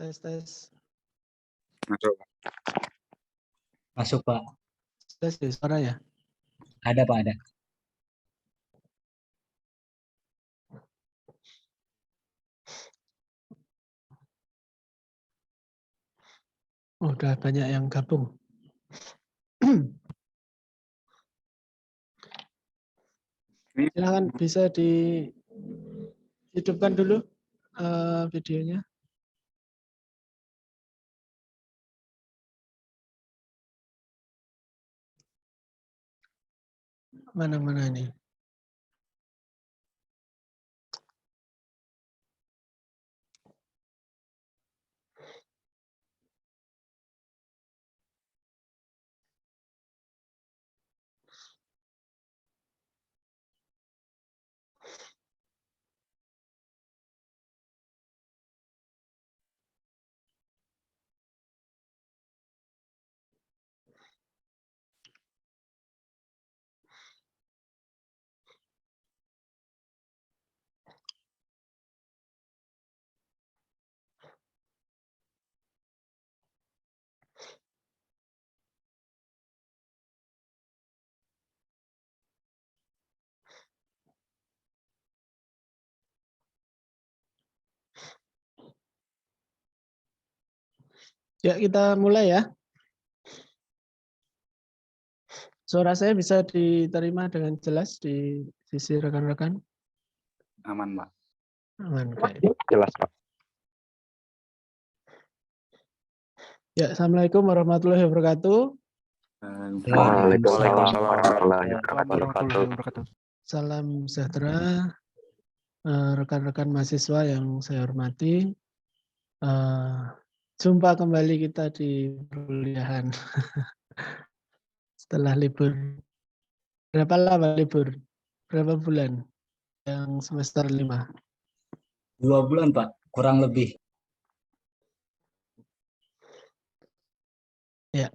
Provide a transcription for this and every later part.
Tes. Masuk. Masuk, Pak. Tes di suara ya? Ada, Pak, ada. Oh, udah banyak yang gabung. Silakan bisa dihidupkan dulu videonya. Mana ini? Ya, kita mulai ya. Suara saya bisa diterima dengan jelas di sisi rekan-rekan? Aman, Pak. Aman, oke. Jelas, Pak. Ya, Assalamualaikum warahmatullahi wabarakatuh. Waalaikumsalam warahmatullahi wabarakatuh. Salam sejahtera, rekan-rekan mahasiswa yang saya hormati. Jumpa kembali kita di perkuliahan setelah libur. Berapa lama libur? Berapa bulan? Yang semester 5? 2 bulan, Pak. Kurang lebih. Ya.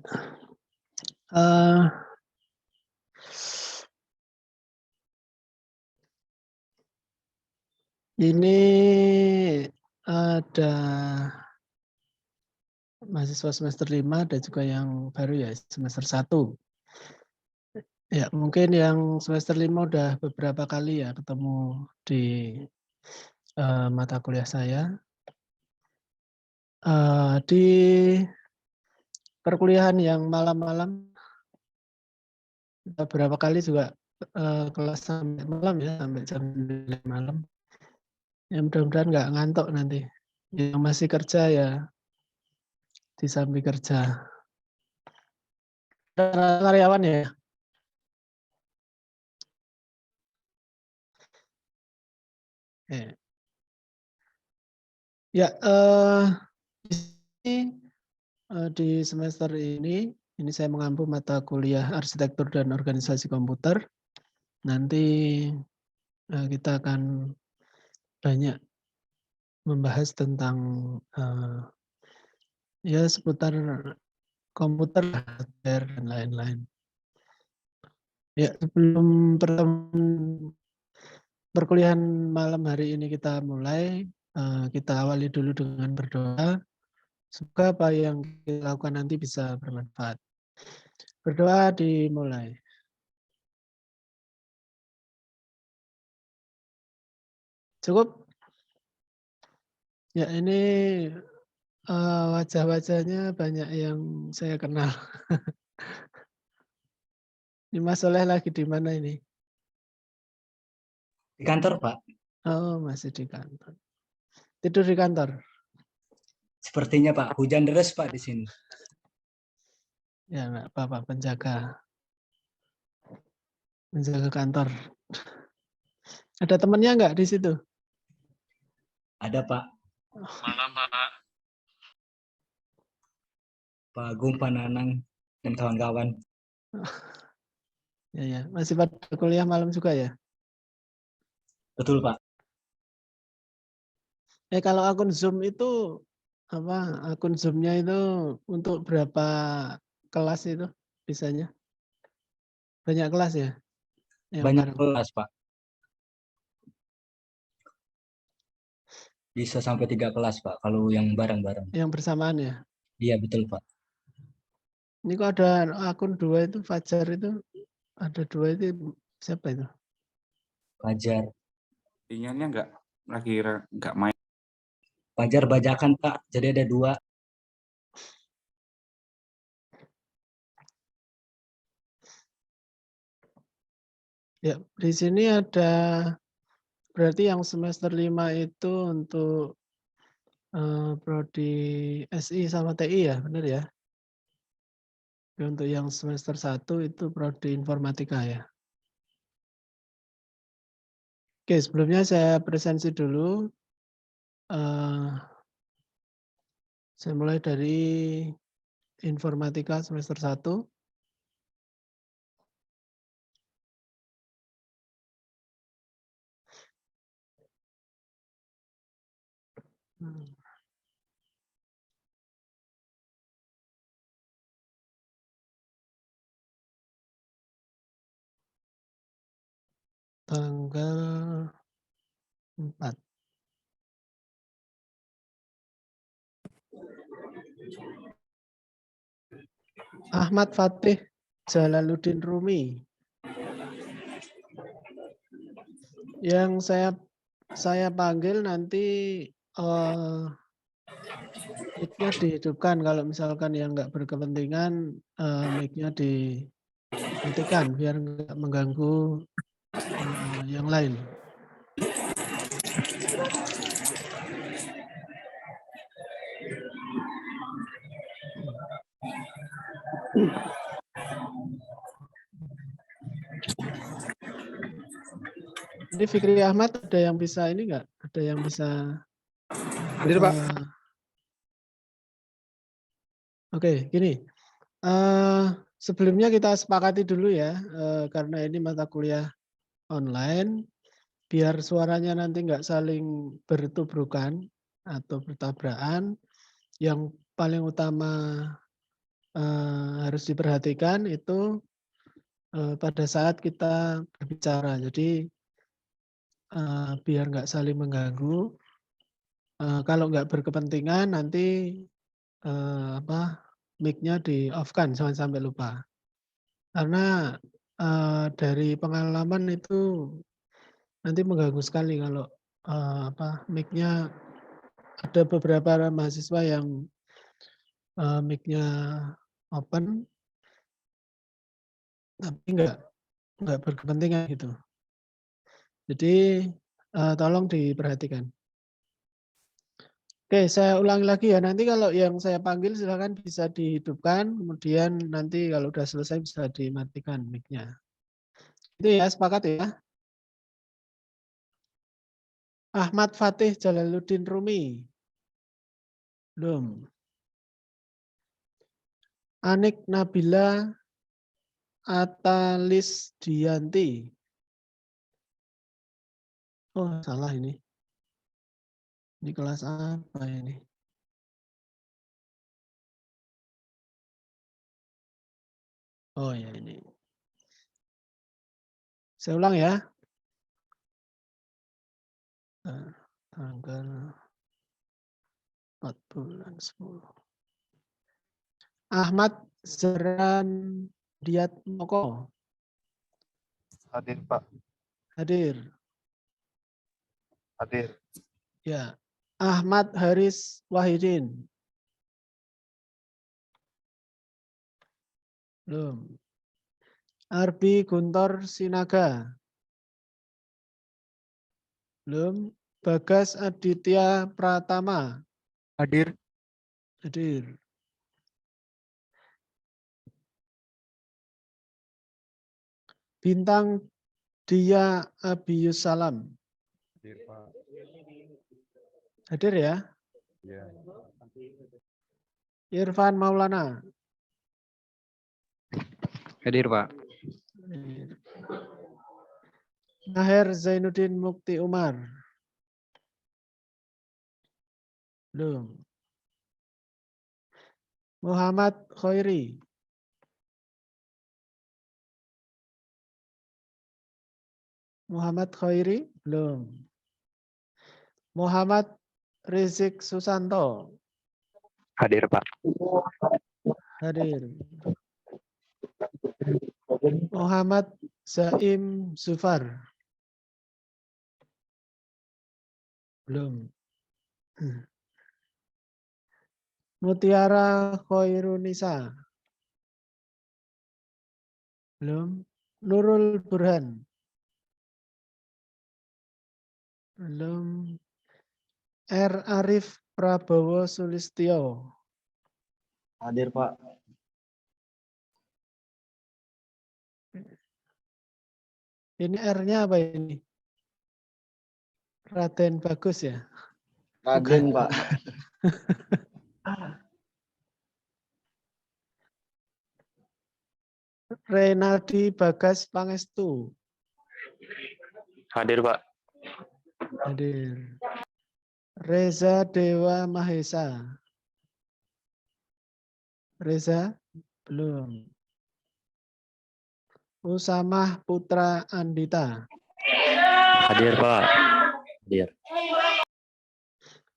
Ini ada mahasiswa semester 5, ada juga yang baru ya, semester 1. Ya, mungkin yang semester 5 udah beberapa kali ya ketemu di mata kuliah saya. Di perkuliahan yang malam-malam, beberapa kali juga kelas sampai malam ya, sampai jam 9 malam. Ya mudah-mudahan nggak ngantuk nanti. Yang masih kerja ya disambi kerja. Karyawan ya? Ya, di semester ini saya mengampu mata kuliah arsitektur dan organisasi komputer. Nanti kita akan banyak membahas tentang ya seputar komputer, hardware, dan lain-lain. Ya, sebelum perkuliahan malam hari ini kita mulai, kita awali dulu dengan berdoa. Semoga apa yang kita lakukan nanti bisa bermanfaat. Berdoa dimulai. Cukup? Ya, ini wajah-wajahnya banyak yang saya kenal. Ini Mas Soleh lagi di mana ini? Di kantor, Pak. Oh, masih di kantor. Tidur di kantor? Sepertinya, Pak. Hujan deras, Pak, di sini. Ya, enggak apa-apa, penjaga kantor. Ada temannya enggak di situ? Ada, Pak. Malam, Pak. Pak Agung, Pak Nanang, dan kawan-kawan. Ya, masih pada kuliah malam juga ya? Betul, Pak. Kalau akun Zoom itu apa? Akun Zoom-nya itu untuk berapa kelas itu bisanya? Banyak kelas ya? Yang Banyak bareng. kelas, Pak. Bisa sampai 3 kelas, Pak, kalau yang bareng-bareng. Yang bersamaan ya? Iya, betul, Pak. Ini kok ada akun 2 itu, Fajar itu, ada 2 itu siapa itu? Fajar. Iniannya nggak main. Fajar bajakan, Pak. Jadi ada 2. Ya, di sini ada berarti yang semester 5 itu untuk prodi SI sama TI ya, benar ya? Untuk yang semester 1 itu prodi informatika ya. Oke, sebelumnya saya presensi dulu. Saya mulai dari informatika semester 1. Tanggal 4. Ahmad Fatih Jalaluddin Rumi. Yang saya panggil nanti mic-nya dihidupkan. Kalau misalkan yang nggak berkepentingan, mic-nya dimatikan biar nggak mengganggu yang lain. Ini Fikri Ahmad ada yang bisa ini nggak? Ada yang bisa? Hadir, Pak. Oke, gini. Sebelumnya kita sepakati dulu ya, karena ini mata kuliah online, biar suaranya nanti nggak saling bertubrukan atau bertabrakan. Yang paling utama harus diperhatikan itu pada saat kita berbicara. Jadi biar nggak saling mengganggu. Kalau nggak berkepentingan nanti mic-nya di-off-kan, jangan sampai lupa. Karena dari pengalaman itu nanti mengganggu sekali kalau mic-nya ada beberapa mahasiswa yang mic-nya open tapi nggak berkepentingan gitu. Jadi tolong diperhatikan. Oke, saya ulangi lagi ya. Nanti kalau yang saya panggil silakan bisa dihidupkan, kemudian nanti kalau udah selesai bisa dimatikan mic-nya. Itu ya, sepakat ya. Ahmad Fatih Jalaluddin Rumi. Belum. Anik Nabila Atalis Dianti. Oh, salah ini. Ini kelas apa ini? Oh ya ini. Saya ulang ya. Tanggal 4 bulan 10. Ahmad Zeran Diat Moko. Hadir, Pak. Hadir. Hadir. Ya. Ahmad Haris Wahidin. Belum. Arbi Guntor Sinaga. Belum. Bagas Aditya Pratama. Hadir. Hadir. Bintang Dia Abiyus Salam. Hadir, Pak. Hadir ya. Ya. Irfan Maulana. Hadir, Pak. Maher Zainuddin Mukti Umar. Belum. Muhammad Khairi. Muhammad Khairi. Belum. Muhammad Rizik Susanto. Hadir, Pak. Hadir. Muhammad Zaim Zufar. Belum. Mutiara Khairunisa. Belum. Nurul Burhan. Belum. R. Arif Prabowo Sulistyo. Hadir, Pak. Ini R-nya apa ini? Raden Bagus ya? Raden, Pak. Renaldi Bagas Pangestu. Hadir, Pak. Hadir. Reza Dewa Mahesa. Reza? Belum. Usamah Putra Andita. Hadir, Pak. Hadir.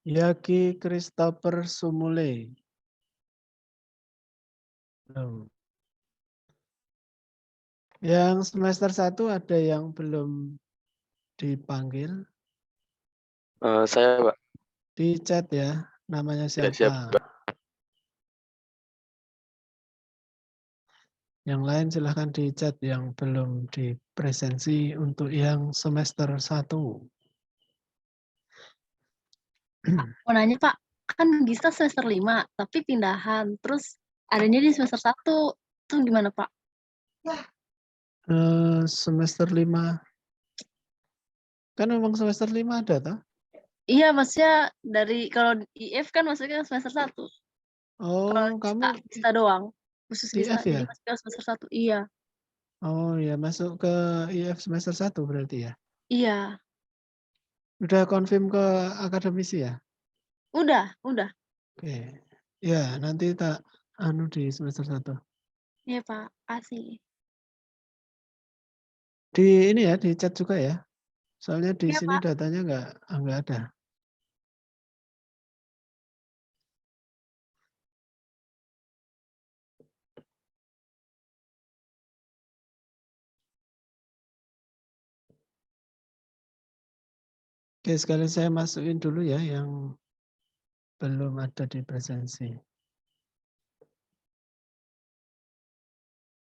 Yaki Christopher Sumule. Belum. Yang semester 1 ada yang belum dipanggil. Saya, Pak. Di chat ya, namanya Tidak siapa. siap, Pak. Yang lain silahkan di chat yang belum dipresensi untuk yang semester 1. Mau nanya Pak, kan Gista semester 5, tapi pindahan. Terus adanya di semester 1. Itu gimana Pak? Semester 5. Kan memang semester 5 ada toh? Iya, maksudnya dari kalau IF kan masuknya semester 1. Kalau Oh, kamu Gista doang. Khusus Gista. IF ya? Jadi masuknya semester 1. Iya. Oh ya, masuk ke IF semester 1 berarti ya? Iya. Udah konfirm ke akademisi ya? Udah. Oke. Ya, nanti tak di semester 1. Iya Pak, kasih. Di ini ya, di chat juga ya. Soalnya di Iya sini Pak. datanya nggak ada. Oke, sekali saya masukin dulu ya yang belum ada di presensi.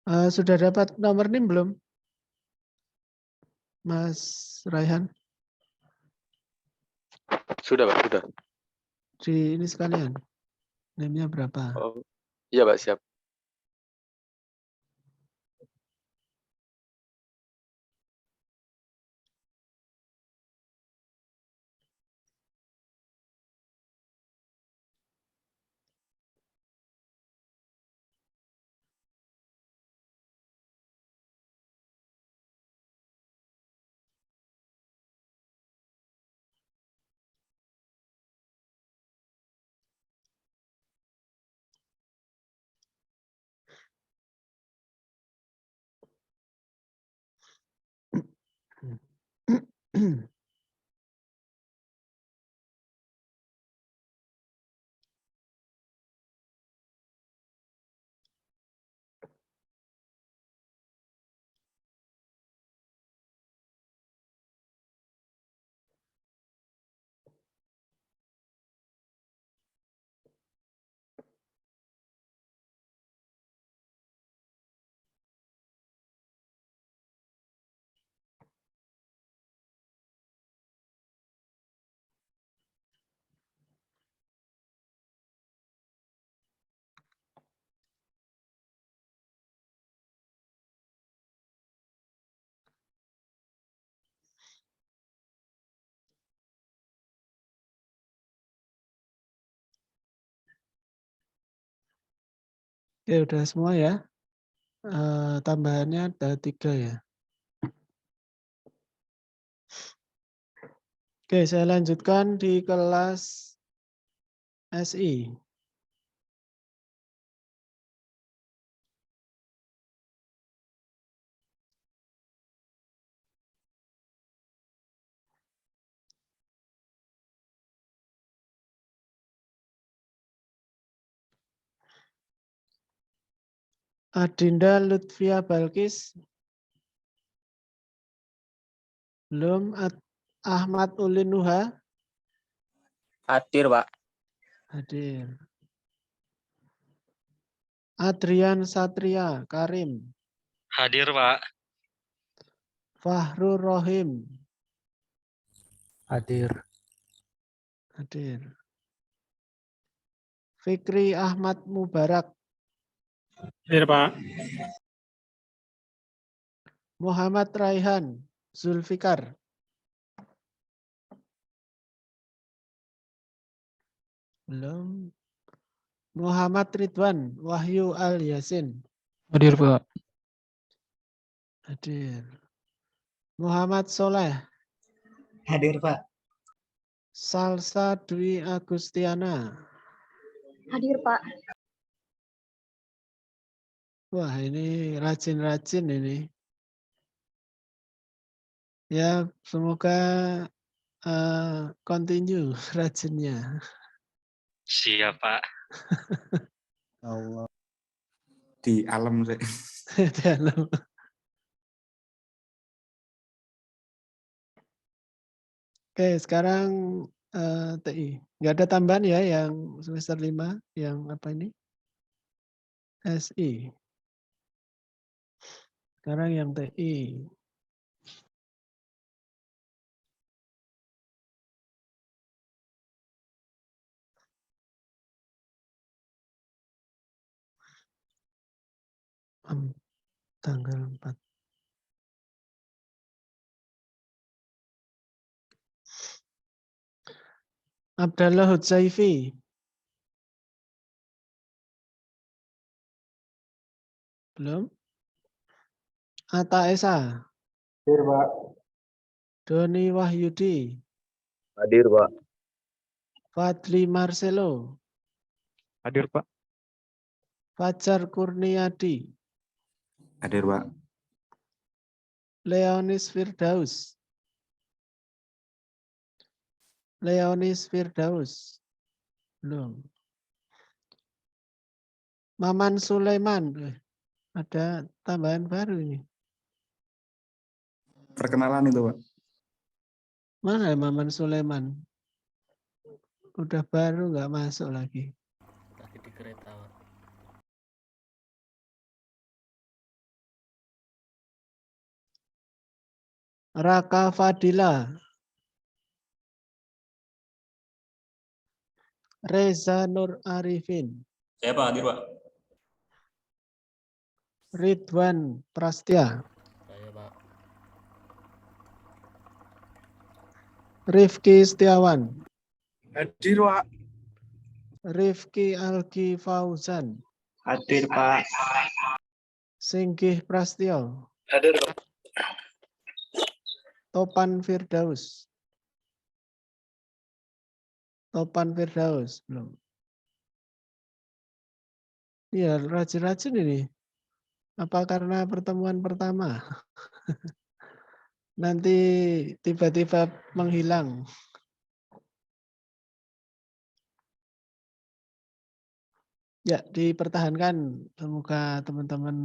Sudah dapat nomor NIM belum? Mas Raihan? Sudah, Pak. Sudah. Di ini sekalian. NIM-nya berapa? Oh, iya, Pak. Siap. Oke, udah semua ya. Tambahannya ada 3 ya. Oke, saya lanjutkan di kelas SI. Adinda Lutfia Balkis. Belum. Ahmad Ulin Nuha. Hadir, Pak. Hadir. Adrian Satria Karim. Hadir, Pak. Fahrur Rohim. Hadir. Hadir. Fikri Ahmad Mubarak. Hadir, Pak. Muhammad Raihan Zulfikar. Belum. Muhammad Ridwan Wahyu Al Yasin. Hadir, Pak. Hadir. Muhammad Soleh. Hadir, Pak. Salsa Dwi Agustiana. Hadir, Pak. Wah, ini rajin-rajin ini. Ya, semoga continue rajinnya. Siap, Pak. Allah. Di alam saya. Dalam. Oke, sekarang TI. Nggak ada tambahan ya yang semester 5, yang apa ini? SI. Sekarang yang TI. Tanggal 4. Abdallah Hudzaifi. Belum? Atta Esa. Hadir, Pak. Doni Wahyudi. Hadir, Pak. Fadli Marcelo. Hadir, Pak. Fajar Kurniadi. Hadir, Pak. Leonis Firdaus. Leonis Firdaus. Belum. Maman Sulaiman. Ada tambahan baru ini. Perkenalan itu, Pak. Mana Maman Sulaiman? Udah baru nggak masuk lagi. Lagi di kereta, Pak. Raka Fadila. Reza Nur Arifin. Saya, Pak. Hadir, Pak. Ridwan Prastya. Saya, Pak. Rifki Setiawan. Hadir, Pak. Rifki Algi Fauzan. Hadir, Pak. Singgih Prastyo. Hadir, Pak. Topan Firdaus. Topan Firdaus. Belum. Iya, rajin-rajin ini. Apa karena pertemuan pertama? Nanti tiba-tiba menghilang. Ya, dipertahankan. Semoga teman-teman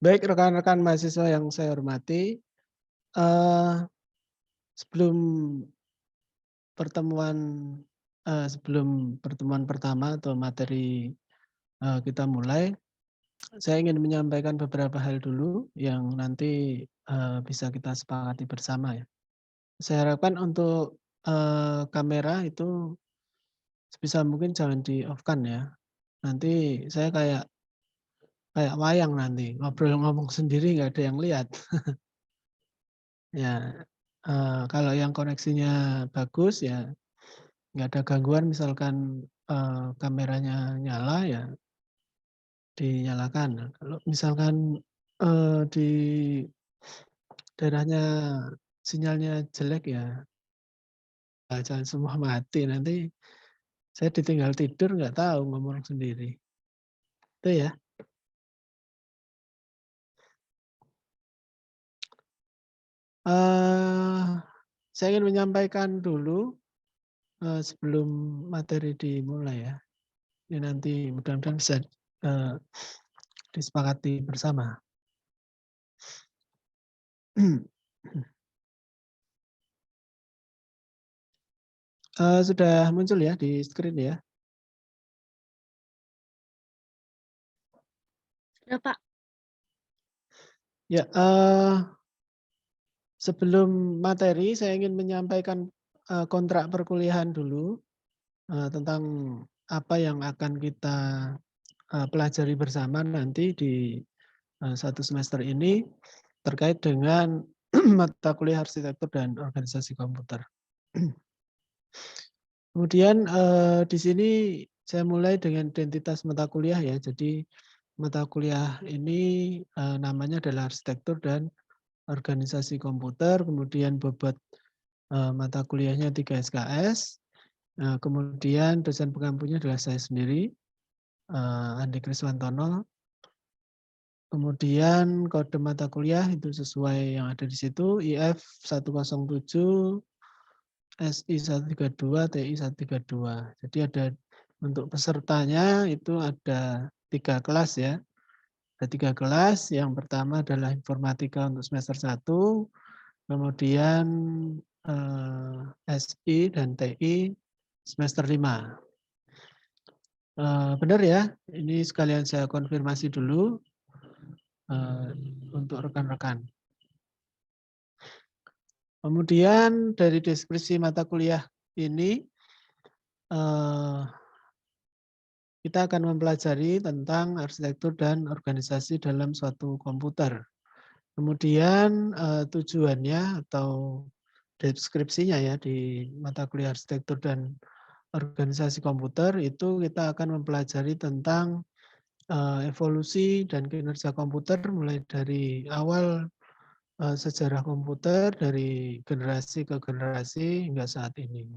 baik, rekan-rekan mahasiswa yang saya hormati, sebelum pertemuan pertama atau materi kita mulai, saya ingin menyampaikan beberapa hal dulu yang nanti bisa kita sepakati bersama ya. Saya harapkan untuk kamera itu sebisa mungkin jangan di off-kan ya. Nanti saya kayak kayak wayang nanti, ngobrol ngomong sendiri nggak ada yang lihat. Ya, kalau yang koneksinya bagus ya nggak ada gangguan, misalkan kameranya nyala ya dinyalakan. Nah, kalau misalkan di daerahnya sinyalnya jelek ya jangan semua mati, nanti saya ditinggal tidur nggak tahu ngomong sendiri. Itu ya. Saya ingin menyampaikan dulu sebelum materi dimulai ya. Ini nanti mudah-mudahan bisa disepakati bersama. Sudah muncul ya di screen ya. Sudah, Pak. Ya, sebelum materi saya ingin menyampaikan kontrak perkuliahan dulu tentang apa yang akan kita pelajari bersama nanti di satu semester ini terkait dengan mata kuliah arsitektur dan organisasi komputer. Kemudian di sini saya mulai dengan identitas mata kuliah ya. Jadi mata kuliah ini namanya adalah arsitektur dan organisasi komputer. Kemudian bobot mata kuliahnya 3 SKS. Kemudian dosen pengampunya adalah saya sendiri, Andi Kriswantono. Kemudian kode mata kuliah itu sesuai yang ada di situ, IF 107, SI 132, TI 132. Jadi ada untuk pesertanya itu ada 3 kelas ya. Ada 3 kelas. Yang pertama adalah informatika untuk semester 1, kemudian SI dan TI semester 5. Benar ya? Ini sekalian saya konfirmasi dulu untuk rekan-rekan. Kemudian dari deskripsi mata kuliah ini kita akan mempelajari tentang arsitektur dan organisasi dalam suatu komputer. Kemudian tujuannya atau deskripsinya ya di mata kuliah arsitektur dan organisasi komputer itu kita akan mempelajari tentang evolusi dan kinerja komputer mulai dari awal sejarah komputer dari generasi ke generasi hingga saat ini.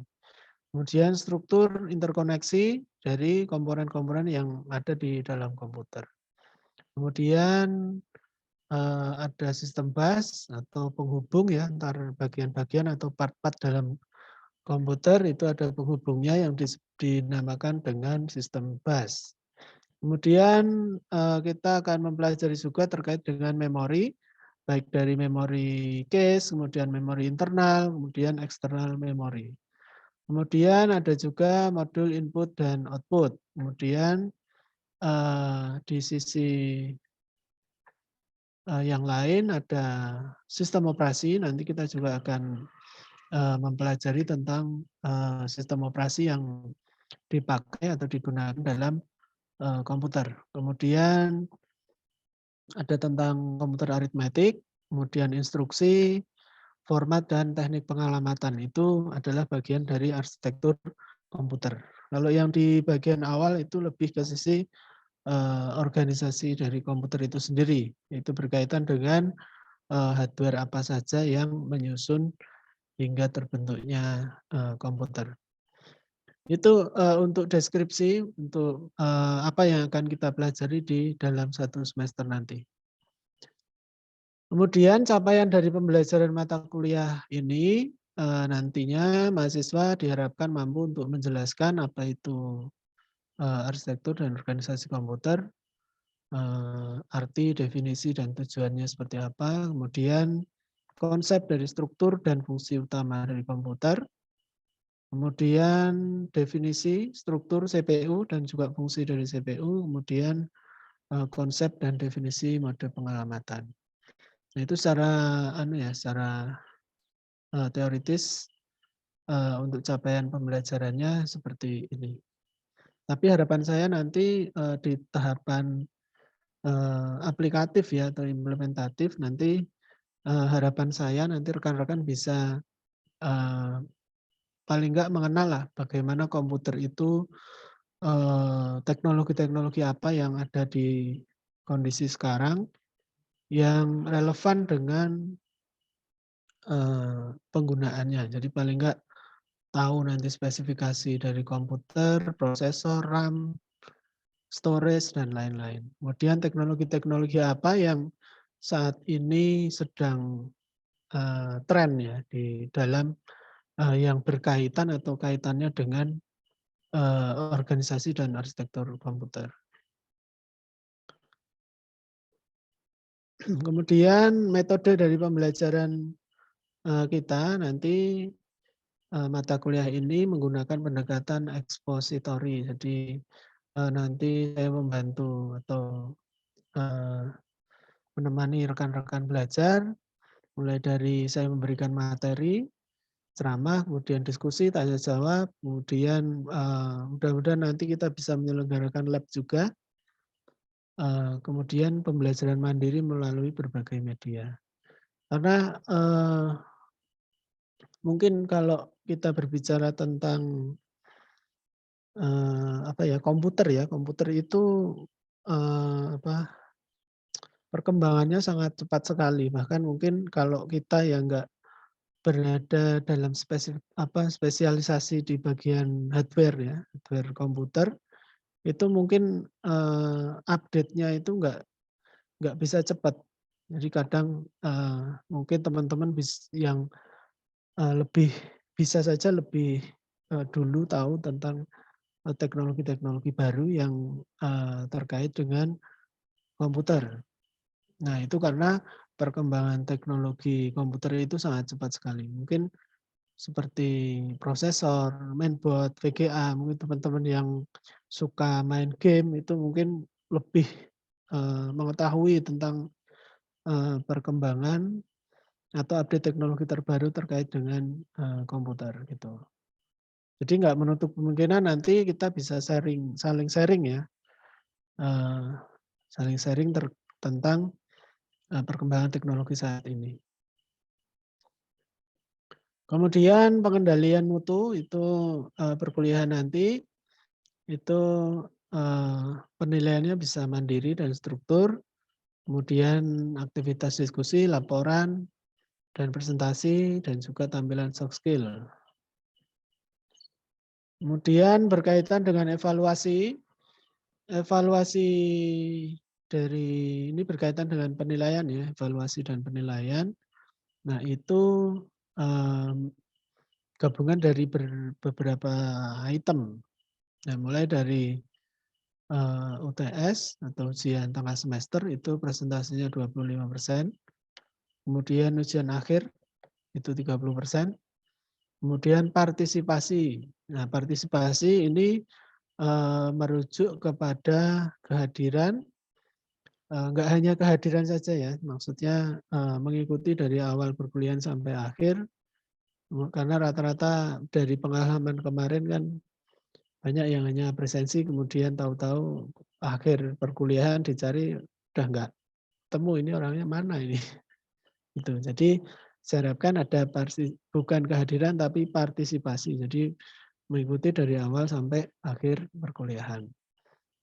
Kemudian struktur interkoneksi dari komponen-komponen yang ada di dalam komputer. Kemudian ada sistem bus atau penghubung ya antar bagian-bagian atau part-part dalam komputer itu ada penghubungnya yang dinamakan dengan sistem bus. Kemudian kita akan mempelajari juga terkait dengan memori, baik dari memori cache, kemudian memori internal, kemudian eksternal memori. Kemudian ada juga modul input dan output. Kemudian di sisi yang lain ada sistem operasi, nanti kita juga akan mempelajari tentang sistem operasi yang dipakai atau digunakan dalam komputer. Kemudian ada tentang komputer aritmetik, kemudian instruksi, format dan teknik pengalamatan itu adalah bagian dari arsitektur komputer. Kalau yang di bagian awal itu lebih ke sisi organisasi dari komputer itu sendiri, itu berkaitan dengan hardware apa saja yang menyusun hingga terbentuknya komputer. Itu untuk deskripsi untuk apa yang akan kita pelajari di dalam satu semester nanti. Kemudian capaian dari pembelajaran mata kuliah ini nantinya mahasiswa diharapkan mampu untuk menjelaskan apa itu arsitektur dan organisasi komputer, arti, definisi, dan tujuannya seperti apa, kemudian konsep dari struktur dan fungsi utama dari komputer, kemudian definisi struktur CPU dan juga fungsi dari CPU, kemudian konsep dan definisi mode pengalamatan. Nah, itu secara teoritis untuk capaian pembelajarannya seperti ini. Tapi harapan saya nanti di tahapan aplikatif ya atau implementatif, nanti harapan saya nanti rekan-rekan bisa paling nggak mengenal lah bagaimana komputer itu teknologi-teknologi apa yang ada di kondisi sekarang yang relevan dengan penggunaannya. Jadi paling nggak tahu nanti spesifikasi dari komputer, prosesor, RAM, storage, dan lain-lain. Kemudian teknologi-teknologi apa yang saat ini sedang tren ya di dalam yang berkaitan atau kaitannya dengan organisasi dan arsitektur komputer. Kemudian metode dari pembelajaran kita nanti mata kuliah ini menggunakan pendekatan ekspositori. Jadi nanti saya membantu atau menemani rekan-rekan belajar, mulai dari saya memberikan materi, ceramah, kemudian diskusi, tanya jawab, kemudian mudah-mudahan nanti kita bisa menyelenggarakan lab juga, kemudian pembelajaran mandiri melalui berbagai media. Karena mungkin kalau kita berbicara tentang komputer itu perkembangannya sangat cepat sekali. Bahkan mungkin kalau kita yang nggak berada dalam spesialisasi di bagian hardware ya, hardware komputer, itu mungkin update-nya itu nggak bisa cepat. Jadi kadang mungkin teman-teman yang lebih bisa saja lebih dulu tahu tentang teknologi-teknologi baru yang terkait dengan komputer. Nah, itu karena perkembangan teknologi komputer itu sangat cepat sekali. Mungkin seperti prosesor, mainboard, VGA, mungkin teman-teman yang suka main game itu mungkin lebih mengetahui tentang perkembangan atau update teknologi terbaru terkait dengan komputer gitu. Jadi nggak menutup kemungkinan nanti kita bisa saling sharing ya, saling sharing tentang perkembangan teknologi saat ini. Kemudian pengendalian mutu itu perkuliahan nanti itu penilaiannya bisa mandiri dan struktur, kemudian aktivitas diskusi, laporan, dan presentasi, dan juga tampilan soft skill. Kemudian berkaitan dengan evaluasi dari ini berkaitan dengan penilaian ya, evaluasi dan penilaian. Nah itu gabungan dari beberapa item. Nah, mulai dari UTS atau ujian tengah semester itu presentasinya 25%. Kemudian ujian akhir itu 30%. Kemudian partisipasi. Nah, partisipasi ini merujuk kepada kehadiran, enggak hanya kehadiran saja ya, maksudnya mengikuti dari awal perkuliahan sampai akhir, karena rata-rata dari pengalaman kemarin kan banyak yang hanya presensi, kemudian tahu-tahu akhir perkuliahan dicari udah enggak ketemu ini orangnya mana ini. Gitu. Jadi saya harapkan ada bukan kehadiran tapi partisipasi. Jadi mengikuti dari awal sampai akhir perkuliahan.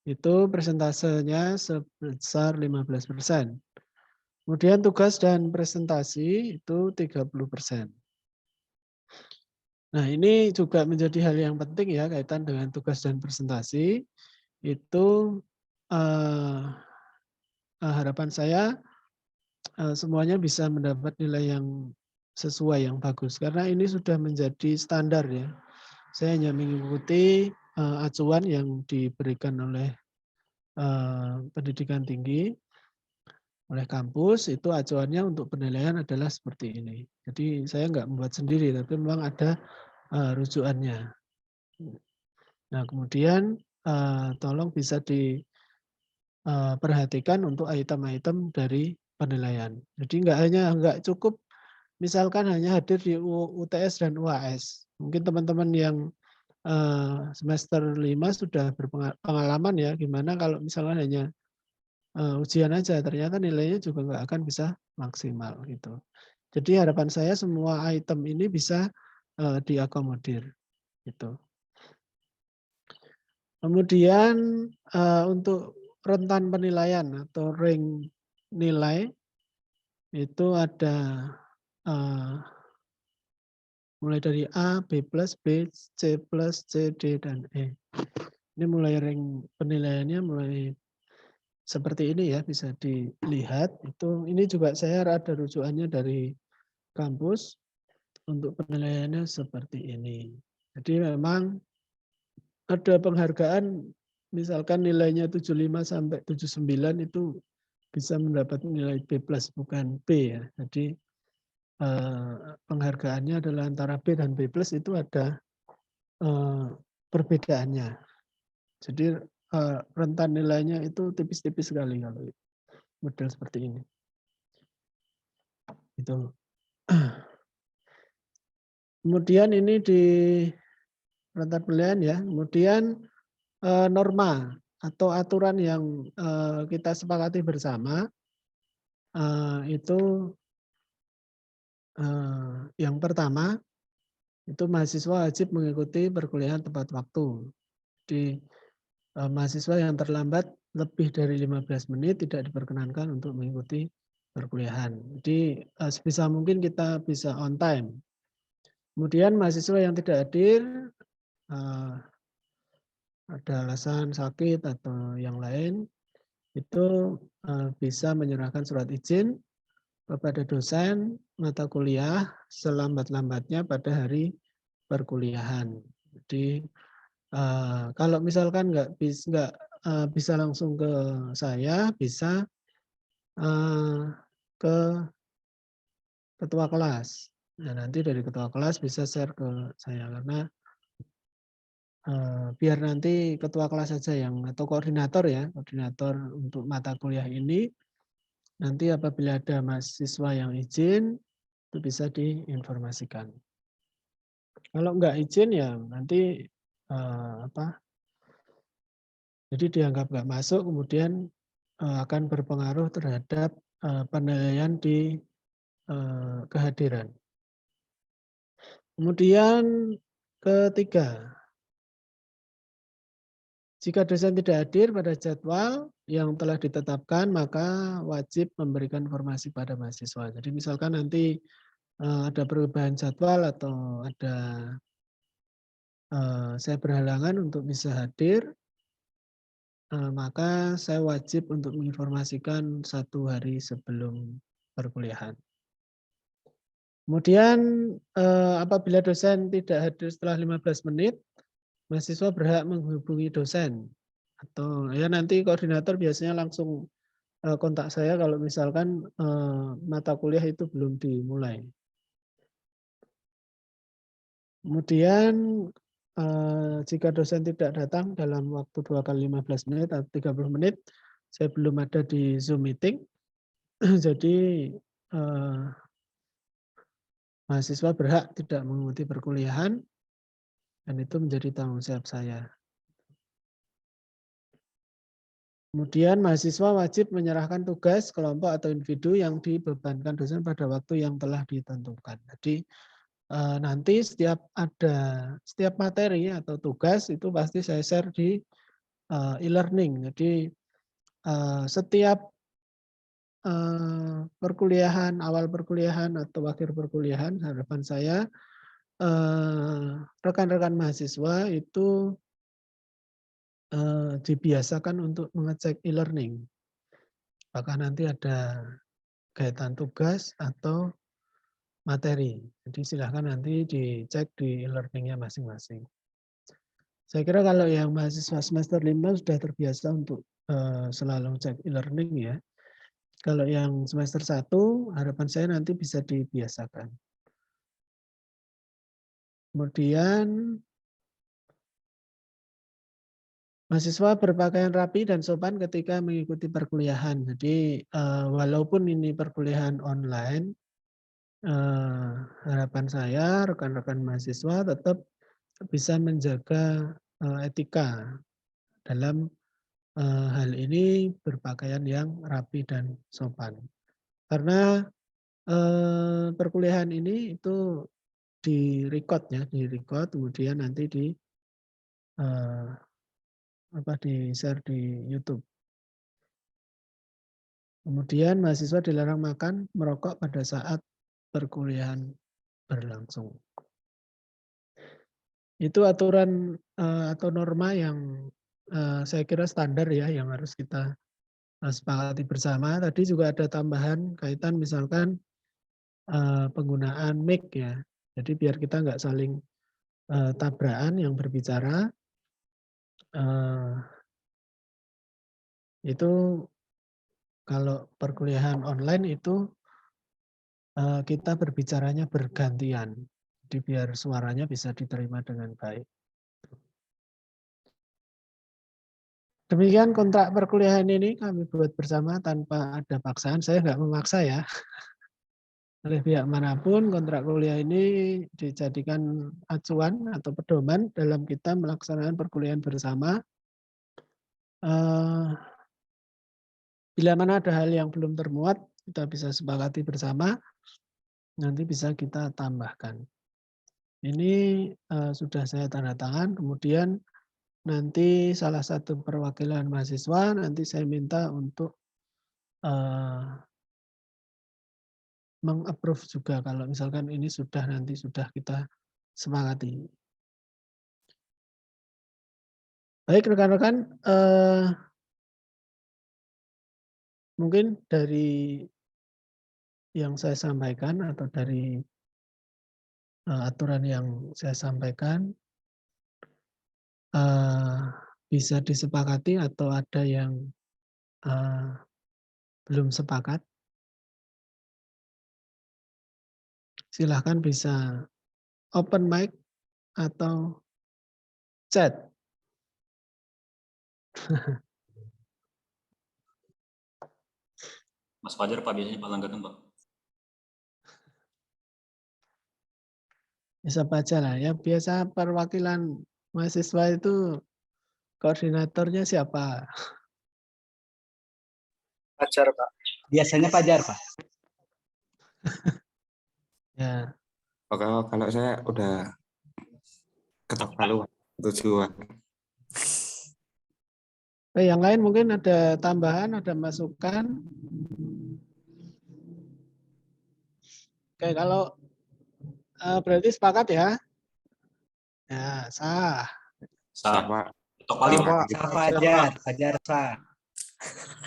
Itu persentasenya sebesar 15%. Kemudian tugas dan presentasi itu 30%. Nah, ini juga menjadi hal yang penting ya kaitan dengan tugas dan presentasi. Itu harapan saya semuanya bisa mendapat nilai yang sesuai, yang bagus. Karena ini sudah menjadi standar ya. Saya hanya mengikuti acuan yang diberikan oleh pendidikan tinggi, oleh kampus, itu acuannya untuk penilaian adalah seperti ini. Jadi saya nggak membuat sendiri, tapi memang ada rujukannya. Nah, kemudian tolong bisa diperhatikan untuk item-item dari penilaian. Jadi nggak cukup misalkan hanya hadir di UTS dan UAS. Mungkin teman-teman yang semester 5 sudah berpengalaman ya, gimana kalau misalnya hanya ujian aja, ternyata nilainya juga nggak akan bisa maksimal gitu. Jadi harapan saya semua item ini bisa diakomodir gitu. Kemudian untuk rentan penilaian atau range nilai itu ada mulai dari A, B+, B, C+, C, D, dan E. Ini mulai range penilaiannya mulai seperti ini ya, bisa dilihat. Ini juga saya ada rujukannya dari kampus untuk penilaiannya seperti ini. Jadi memang ada penghargaan, misalkan nilainya 75 sampai 79 itu bisa mendapat nilai B+, bukan B ya. Jadi penghargaannya adalah antara B dan B+ itu ada perbedaannya. Jadi rentan nilainya itu tipis-tipis sekali kalau model seperti ini. Itu. Kemudian ini di rentan penilaian ya. Kemudian norma atau aturan yang kita sepakati bersama itu yang pertama itu mahasiswa wajib mengikuti perkuliahan tepat waktu. Di mahasiswa yang terlambat lebih dari 15 menit tidak diperkenankan untuk mengikuti perkuliahan. Jadi sebisa mungkin kita bisa on time. Kemudian mahasiswa yang tidak hadir ada alasan sakit atau yang lain itu bisa menyerahkan surat izin kepada dosen mata kuliah selambat-lambatnya pada hari perkuliahan. Jadi kalau misalkan nggak bisa langsung ke saya, bisa ke ketua kelas. Nah, nanti dari ketua kelas bisa share ke saya karena biar nanti ketua kelas saja yang atau koordinator ya, koordinator untuk mata kuliah ini. Nanti apabila ada mahasiswa yang izin itu bisa diinformasikan. Kalau nggak izin ya nanti jadi dianggap nggak masuk, kemudian akan berpengaruh terhadap penilaian di kehadiran. Kemudian ketiga, jika dosen tidak hadir pada jadwal yang telah ditetapkan, maka wajib memberikan informasi pada mahasiswa. Jadi misalkan nanti ada perubahan jadwal atau ada saya berhalangan untuk bisa hadir, maka saya wajib untuk menginformasikan 1 hari sebelum perkuliahan. Kemudian apabila dosen tidak hadir setelah 15 menit, mahasiswa berhak menghubungi dosen. Atau ya nanti koordinator biasanya langsung kontak saya kalau misalkan mata kuliah itu belum dimulai. Kemudian jika dosen tidak datang dalam waktu 2 kali 15 menit atau 30 menit, saya belum ada di Zoom meeting, jadi mahasiswa berhak tidak mengikuti perkuliahan, dan itu menjadi tanggung jawab saya. Kemudian mahasiswa wajib menyerahkan tugas kelompok atau individu yang dibebankan dosen pada waktu yang telah ditentukan. Jadi nanti setiap materi atau tugas itu pasti saya share di e-learning. Jadi setiap perkuliahan, awal perkuliahan atau akhir perkuliahan, harapan saya rekan-rekan mahasiswa itu dibiasakan untuk mengecek e-learning. Apakah nanti ada kaitan tugas atau materi. Jadi silahkan nanti dicek di e-learning-nya masing-masing. Saya kira kalau yang mahasiswa semester 5 sudah terbiasa untuk selalu cek e-learning ya. Kalau yang semester 1, harapan saya nanti bisa dibiasakan. Kemudian mahasiswa berpakaian rapi dan sopan ketika mengikuti perkuliahan. Jadi walaupun ini perkuliahan online, harapan saya rekan-rekan mahasiswa tetap bisa menjaga etika dalam hal ini berpakaian yang rapi dan sopan. Karena perkuliahan ini itu di-record ya, di-record kemudian nanti di-share di YouTube. Kemudian mahasiswa dilarang makan, merokok pada saat perkuliahan berlangsung. Itu aturan atau norma yang saya kira standar ya, yang harus kita sepakati bersama. Tadi juga ada tambahan kaitan misalkan penggunaan mic ya. Jadi biar kita nggak saling tabrakan yang berbicara. Itu kalau perkuliahan online itu kita berbicaranya bergantian. Jadi biar suaranya bisa diterima dengan baik. Demikian kontrak perkuliahan ini kami buat bersama tanpa ada paksaan. Saya nggak memaksa ya. Oleh pihak manapun, kontrak kuliah ini dijadikan acuan atau pedoman dalam kita melaksanakan perkuliahan bersama. Bila mana ada hal yang belum termuat, kita bisa sepakati bersama, nanti bisa kita tambahkan. Ini sudah saya tanda tangan, kemudian nanti salah satu perwakilan mahasiswa nanti saya minta untuk meng-approve juga kalau misalkan ini nanti sudah kita sepakati. Baik rekan-rekan, mungkin dari yang saya sampaikan atau dari aturan yang saya sampaikan bisa disepakati atau ada yang belum sepakat. Silahkan bisa open mic atau chat. Mas Fajar Pak, biasanya Pak langganan Pak. Bisa baca lah ya. Biasa perwakilan mahasiswa itu koordinatornya siapa? Pacar, Pak. Biasanya Fajar, Pak. Ya. Kalau saya udah ketok palu tujuan. Yang lain mungkin ada tambahan, ada masukan. Oke, kalau berarti sepakat ya? Ya, sah. Sah. Pak. Ketok palu Pak. Fajar sah.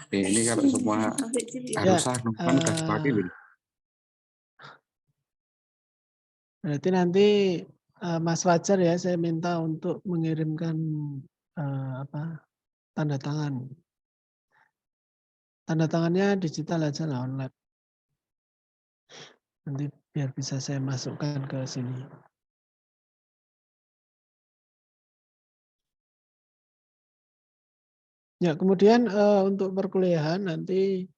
Ini kalau semua harus sah, udah sepakat gitu. Berarti nanti Mas Fajar ya, saya minta untuk mengirimkan tanda tangan. Tanda tangannya digital aja lah, online. Nanti biar bisa saya masukkan ke sini. Ya, kemudian untuk perkuliahan nanti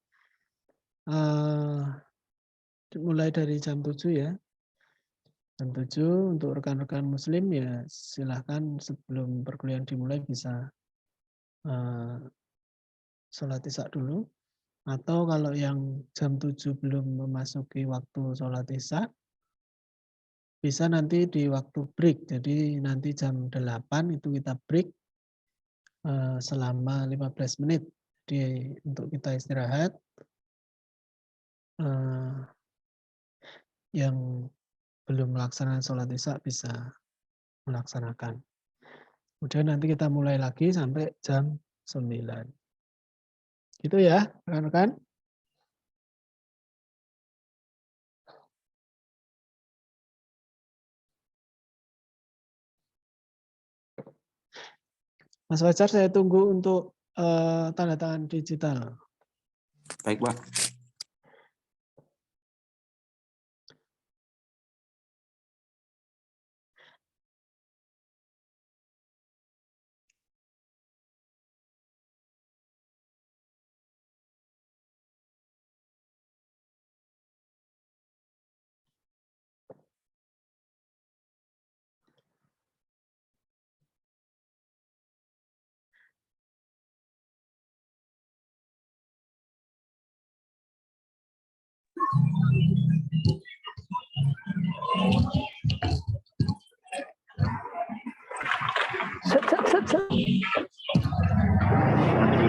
mulai dari jam 7 ya. Jam 7 untuk rekan-rekan muslim ya silahkan sebelum perkuliahan dimulai bisa sholat isya dulu. Atau kalau yang jam 7 belum memasuki waktu sholat isya, bisa nanti di waktu break. Jadi nanti jam 8 itu kita break selama 15 menit. Jadi untuk kita istirahat, yang belum melaksanakan sholat isya bisa melaksanakan. Kemudian nanti kita mulai lagi sampai jam 9. Gitu ya, rekan-rekan. Mas Fajar, saya tunggu untuk tanda tangan digital. Baik, Pak.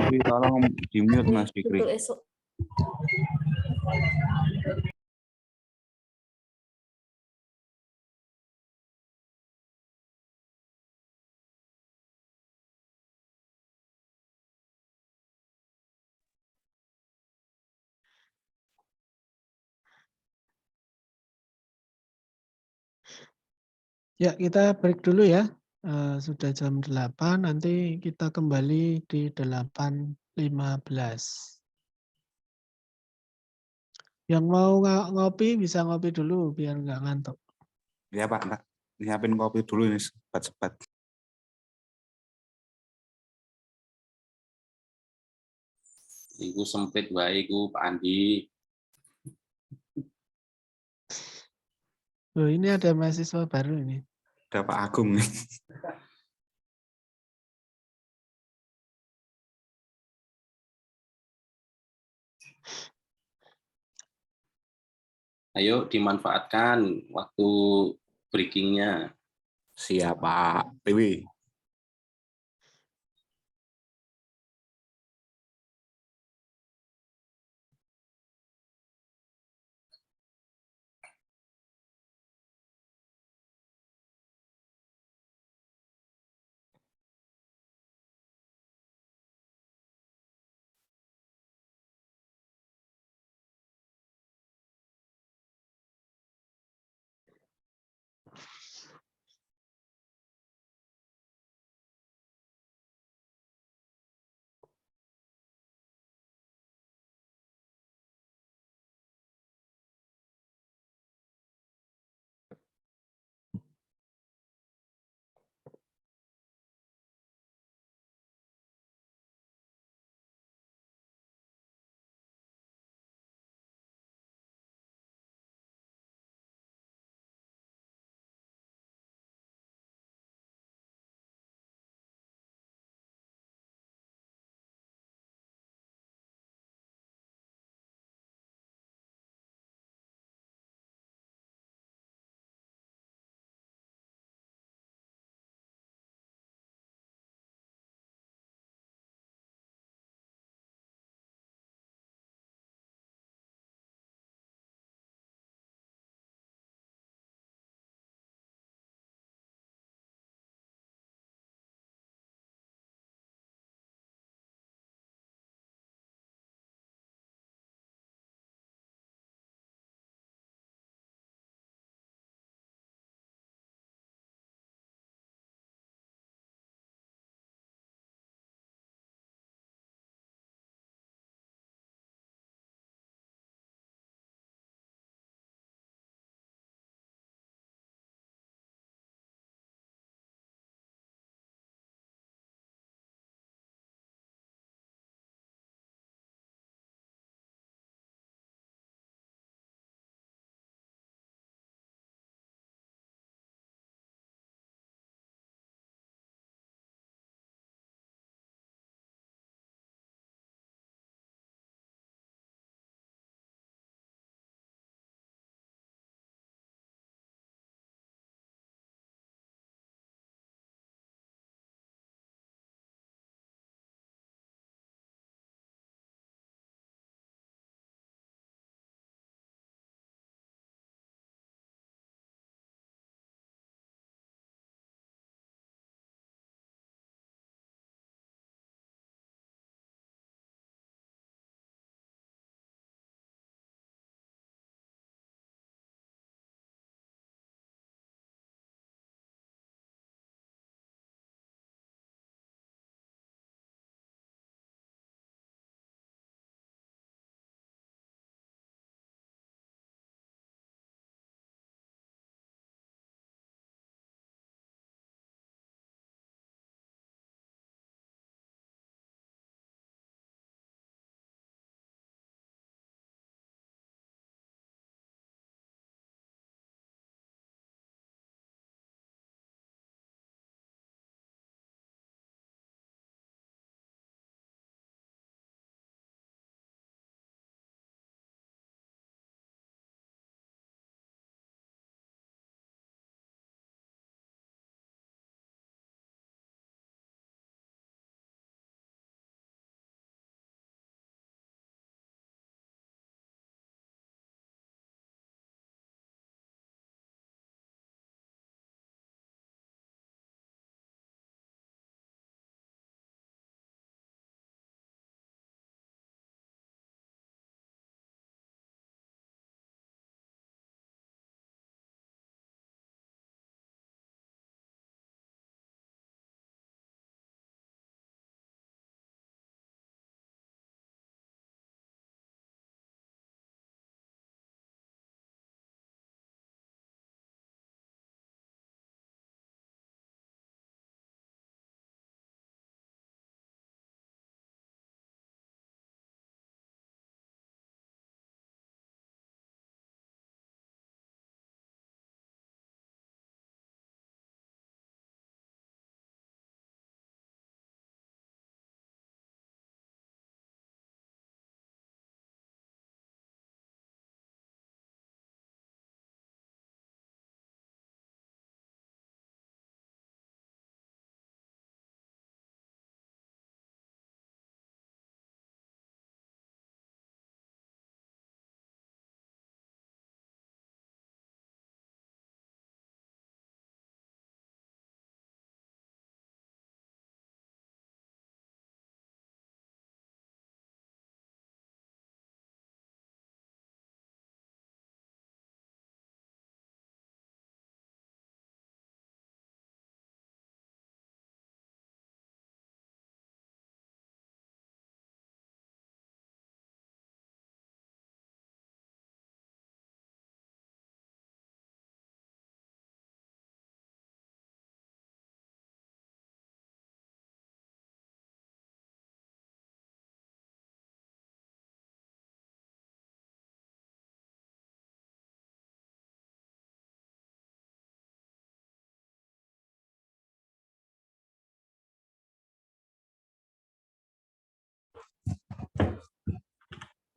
Fikri, tolong di mute Mas Fikri. esok. Ya, kita break dulu ya. Sudah jam 8, nanti kita kembali di 8.15. Yang mau ngopi bisa ngopi dulu biar nggak ngantuk. Ya Pak, nyiapin kopi dulu ini cepat-cepat. Iku sempit wae iku Pak Andi. Loh, ini ada mahasiswa baru ini. Ada Pak Agung nih. Ayo dimanfaatkan waktu breakingnya. Siap Pak. Dewi.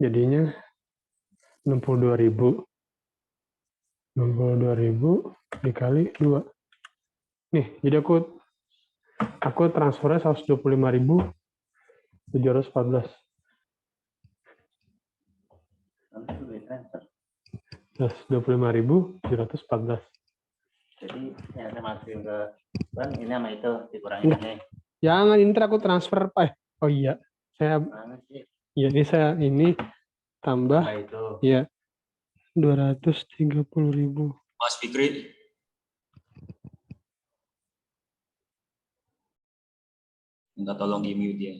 jadinya 62.000. 62.000 dikali 2. Nih, jadi aku transfernya 125.714. 125.714. Jadi yang saya masukin ke bank ini sama itu dikurangin ini. Jangan, ini aku transfer, Pak. Oh iya, ini saya tambah itu. ya 230.000. Mas Fikri, minta tolong di-mute dia.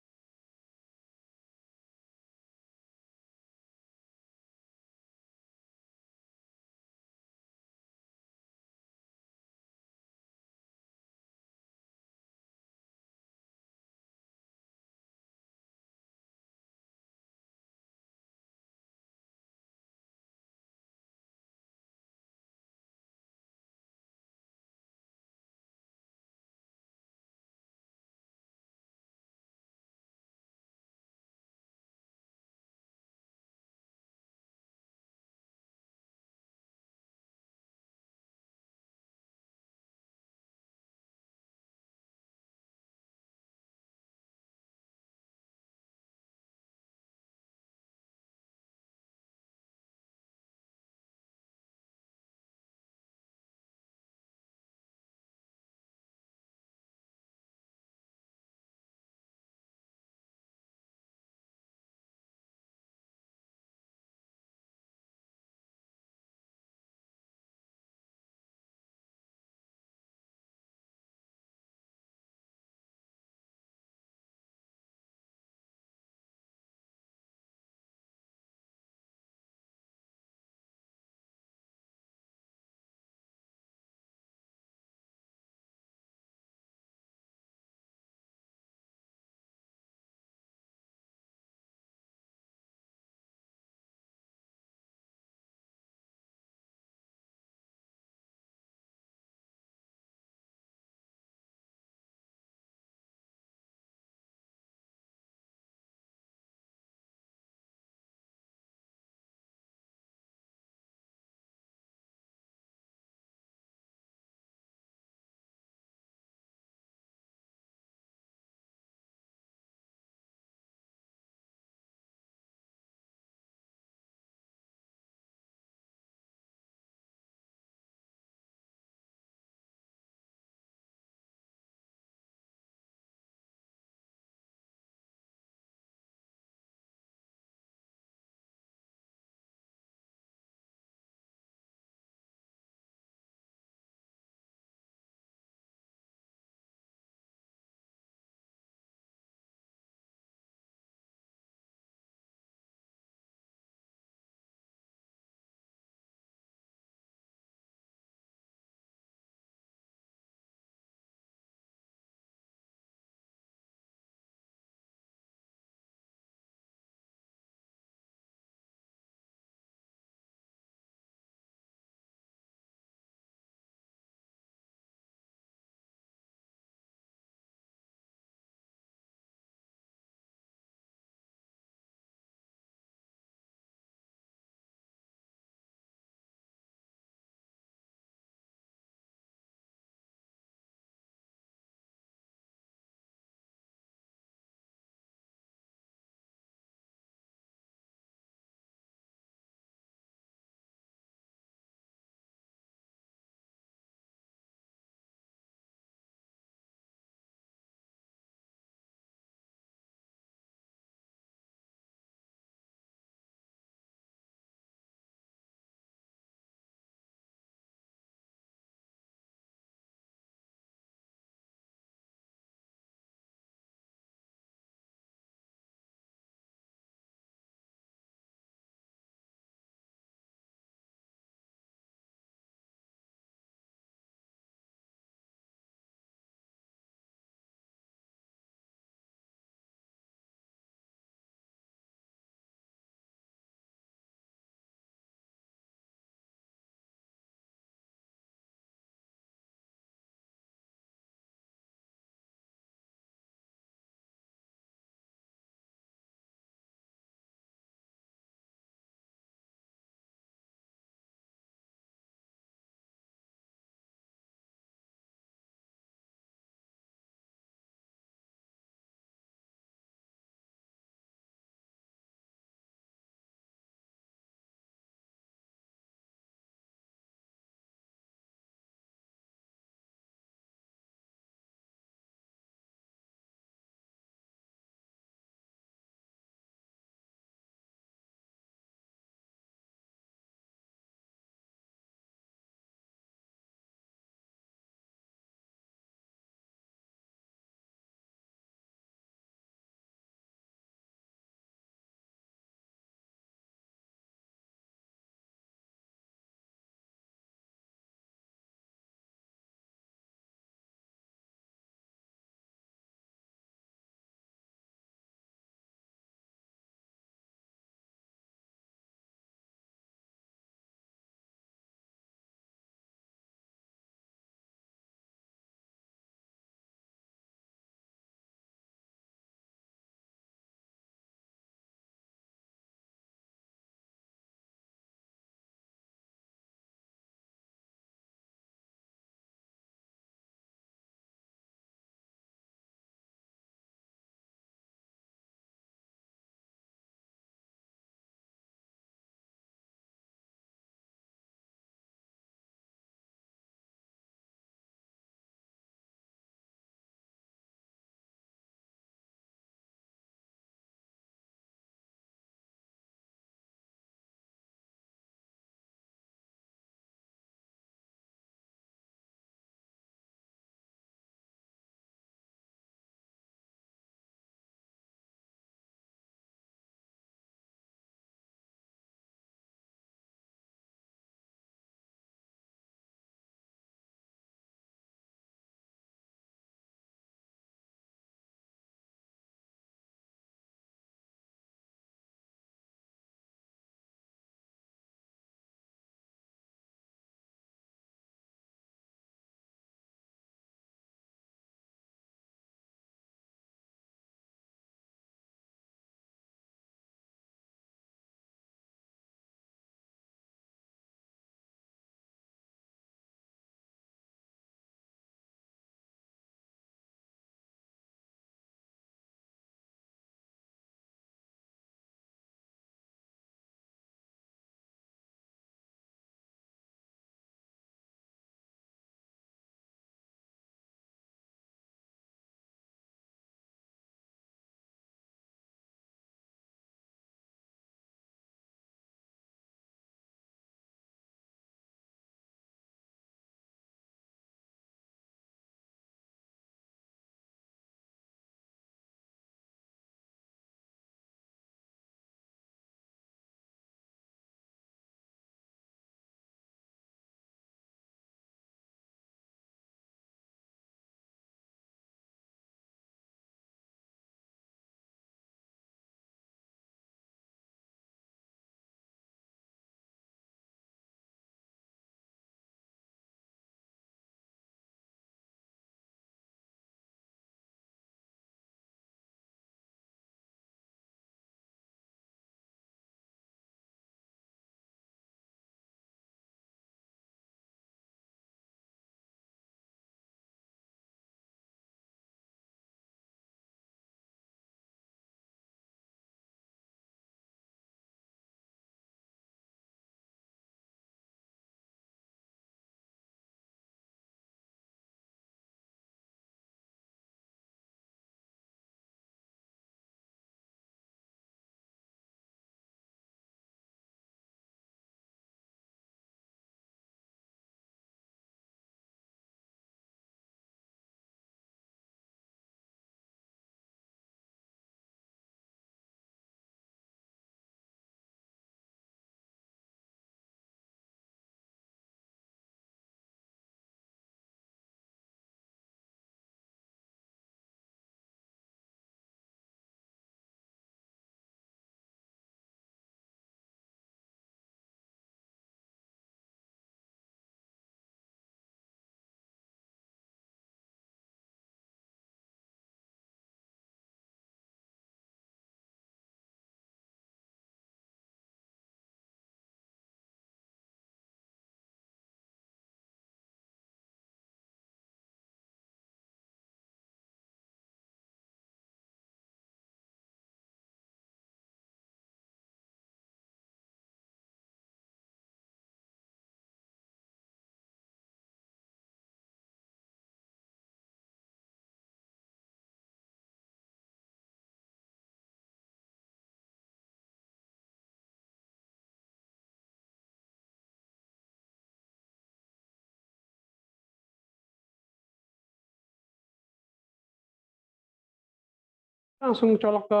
langsung colok ke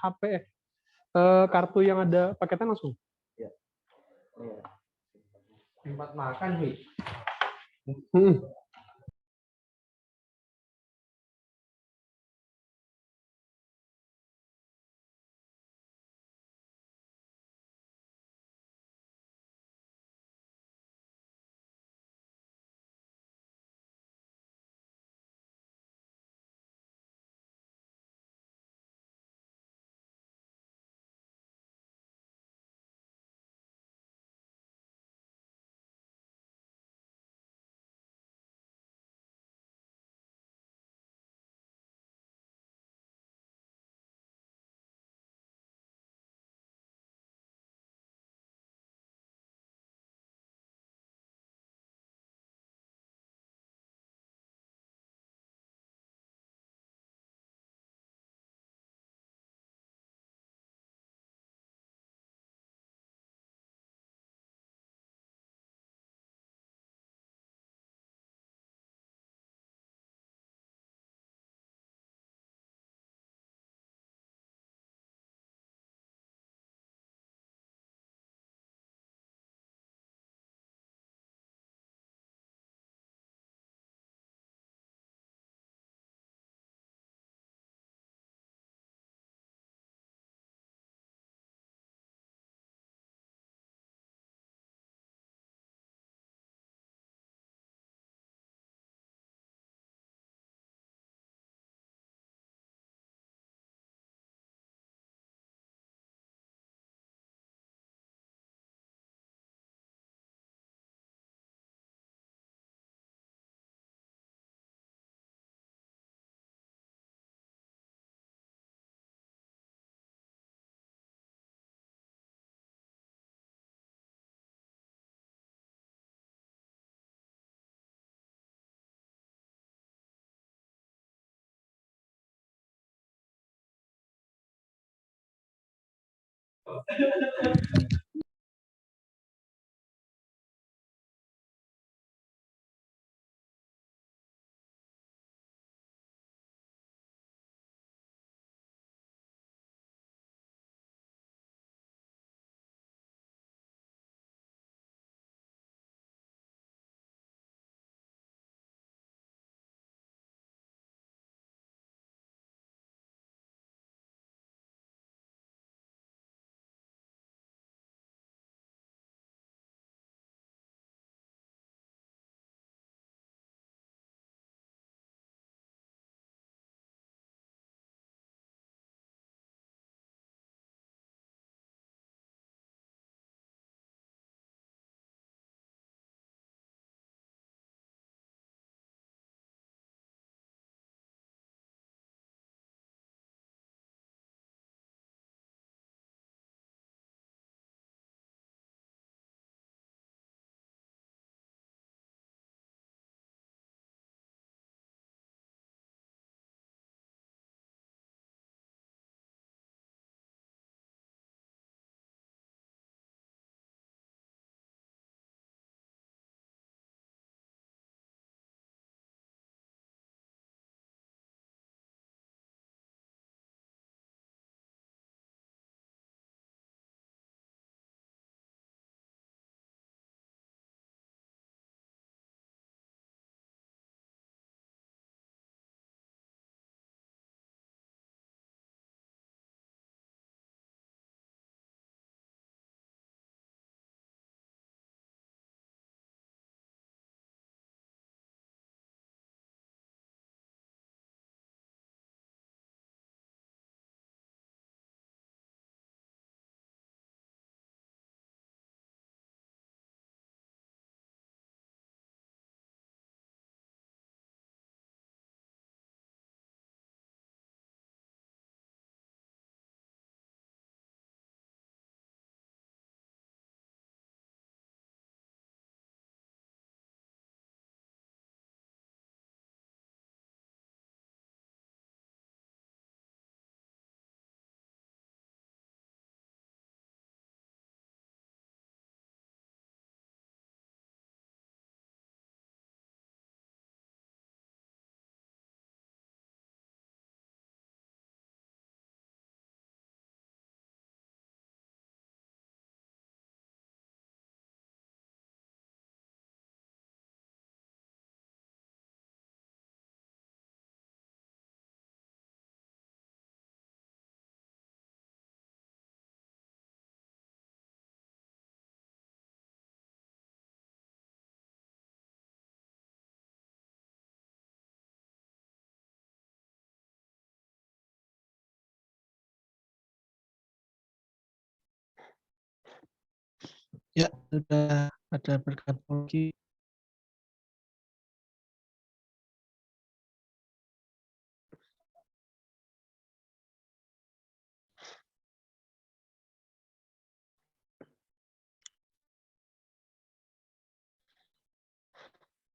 HP kartu yang ada paketnya langsung. Iya. Iya. Tempat makan nih. Ya, sudah ada bergabung lagi.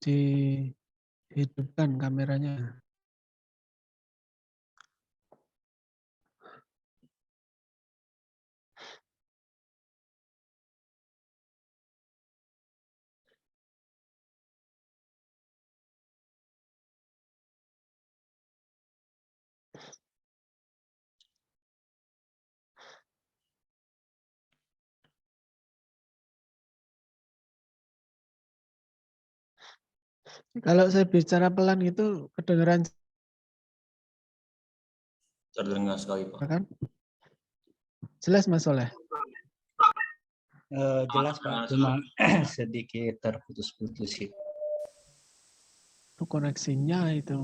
Dihidupkan kameranya. Kalau saya bicara pelan itu kedengeran Terdengar sekali, Pak. kan? Jelas Mas Soleh? Jelas Pak, cuma sedikit terputus-putus sih. Itu koneksinya itu.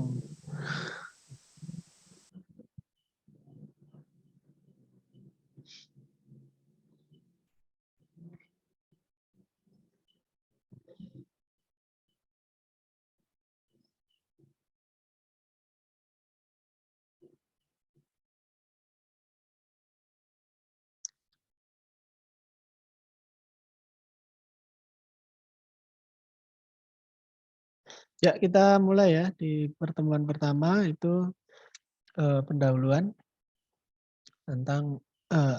Ya, kita mulai ya di pertemuan pertama itu pendahuluan tentang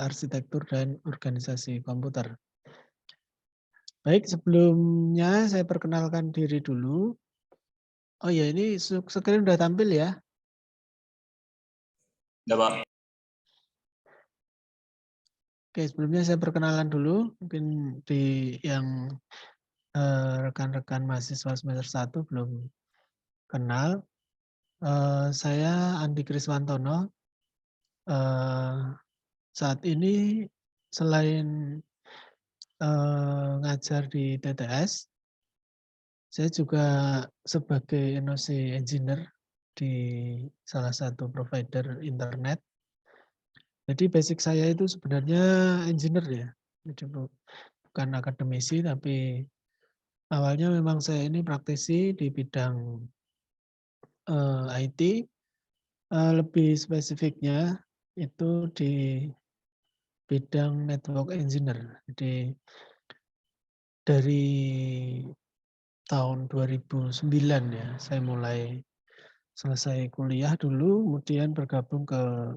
arsitektur dan organisasi komputer. Baik, sebelumnya saya perkenalkan diri dulu. Oh ya, ini screen udah tampil ya? Udah, Pak. Oke, sebelumnya saya perkenalan dulu. Mungkin di yang rekan-rekan mahasiswa semester 1 belum kenal. Saya Andi Kriswantono. Saat ini selain ngajar di TTS, saya juga sebagai NOC engineer di salah satu provider internet. Jadi basic saya itu sebenarnya engineer ya, jadi bukan akademisi, tapi awalnya memang saya ini praktisi di bidang IT, lebih spesifiknya itu di bidang network engineer. Jadi dari tahun 2009 ya, saya mulai selesai kuliah dulu, kemudian bergabung ke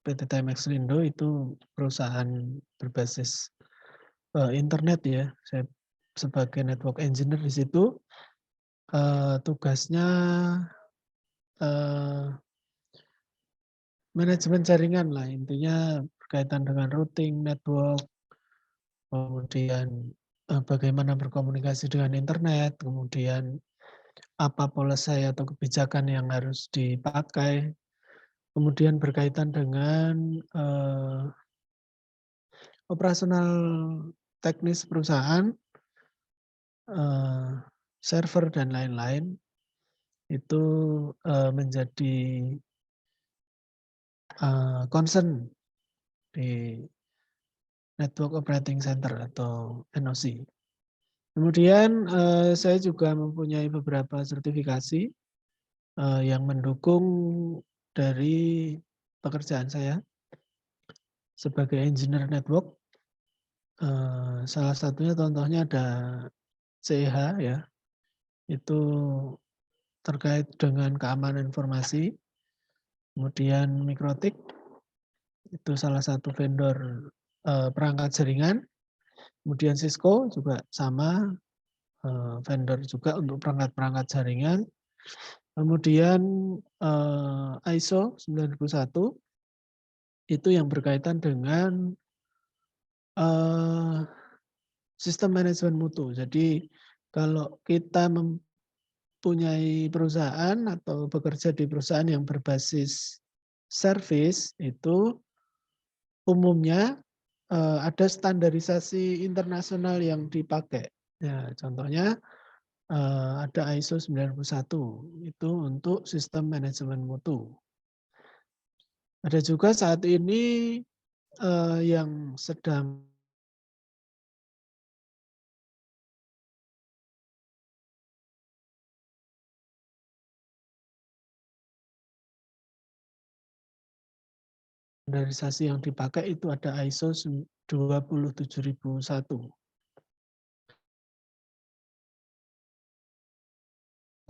PT Timex Lindo, itu perusahaan berbasis internet ya. Saya sebagai network engineer di situ, tugasnya manajemen jaringan lah, intinya berkaitan dengan routing, network, kemudian bagaimana berkomunikasi dengan internet, kemudian apa policy atau kebijakan yang harus dipakai, kemudian berkaitan dengan operasional teknis perusahaan, server dan lain-lain, itu menjadi concern di Network Operating Center atau NOC. Kemudian saya juga mempunyai beberapa sertifikasi yang mendukung dari pekerjaan saya sebagai engineer network. Salah satunya contohnya ada CEH ya, itu terkait dengan keamanan informasi. Kemudian Mikrotik, itu salah satu vendor perangkat jaringan. Kemudian Cisco juga sama, vendor juga untuk perangkat-perangkat jaringan. Kemudian ISO 9001, itu yang berkaitan dengan sistem manajemen mutu. Jadi kalau kita mempunyai perusahaan atau bekerja di perusahaan yang berbasis service, itu umumnya ada standarisasi internasional yang dipakai. Ya, contohnya ada ISO 91, itu untuk sistem manajemen mutu. Ada juga saat ini yang sedang Standarisasi yang dipakai itu ada ISO 27001.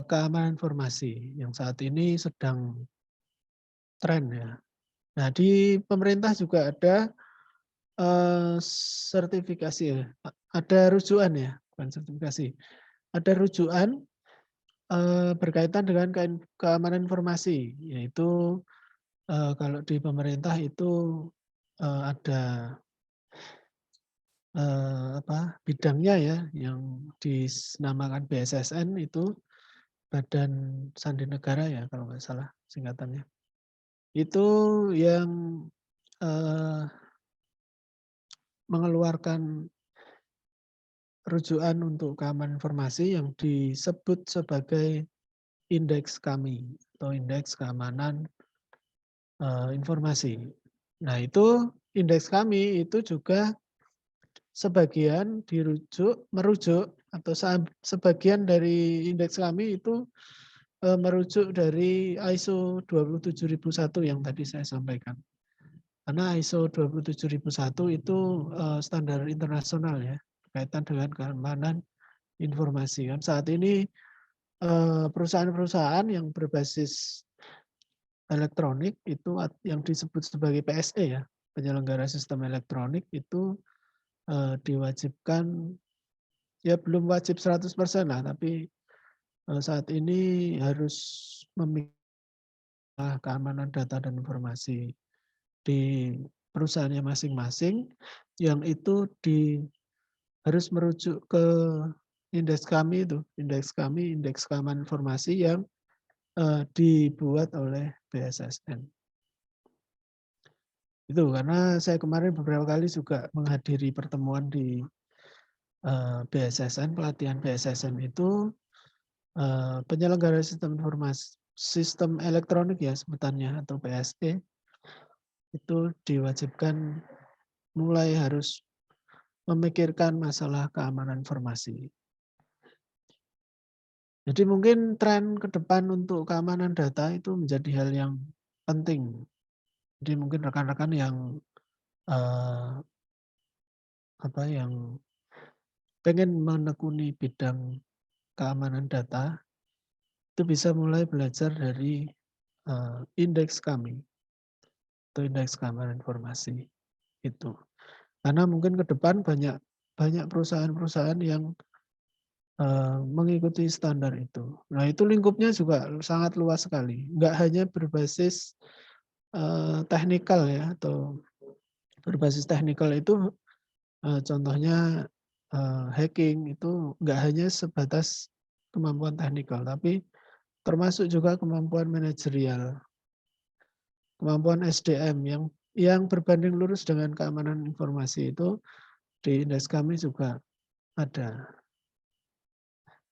Keamanan informasi yang saat ini sedang tren ya. Nah, di pemerintah juga ada sertifikasi ya, ada rujukan ya, bukan sertifikasi. Ada rujukan berkaitan dengan keamanan informasi, yaitu kalau di pemerintah itu ada bidangnya ya, yang dinamakan BSSN itu Badan Sandi Negara ya kalau nggak salah singkatannya. Itu yang mengeluarkan rujukan untuk keamanan informasi yang disebut sebagai indeks kami atau indeks keamanan informasi. Nah, itu indeks kami itu juga sebagian merujuk atau sebagian dari indeks kami itu merujuk dari ISO 27001 yang tadi saya sampaikan. Karena ISO 27001 itu standar internasional ya, berkaitan dengan keamanan informasi. Kan saat ini perusahaan-perusahaan yang berbasis elektronik itu yang disebut sebagai PSE ya, penyelenggara sistem elektronik itu diwajibkan, ya belum wajib 100% lah, tapi saat ini harus memiliki keamanan data dan informasi di perusahaannya masing-masing, yang itu harus merujuk ke indeks kami itu, indeks keamanan informasi yang dibuat oleh BSSN. Itu karena saya kemarin beberapa kali juga menghadiri pertemuan di BSSN, pelatihan BSSN itu penyelenggara sistem elektronik ya sebutannya atau PSE itu diwajibkan mulai harus memikirkan masalah keamanan informasi. Jadi mungkin tren ke depan untuk keamanan data itu menjadi hal yang penting. Jadi mungkin rekan-rekan yang yang pengen menekuni bidang keamanan data itu bisa mulai belajar dari indeks kami atau indeks keamanan informasi itu. Karena mungkin ke depan banyak perusahaan-perusahaan yang mengikuti standar itu. Nah, itu lingkupnya juga sangat luas sekali. Nggak hanya berbasis teknikal ya, atau berbasis teknikal itu contohnya hacking itu nggak hanya sebatas kemampuan teknikal, tapi termasuk juga kemampuan manajerial, kemampuan SDM yang berbanding lurus dengan keamanan informasi itu di indeks kami juga ada.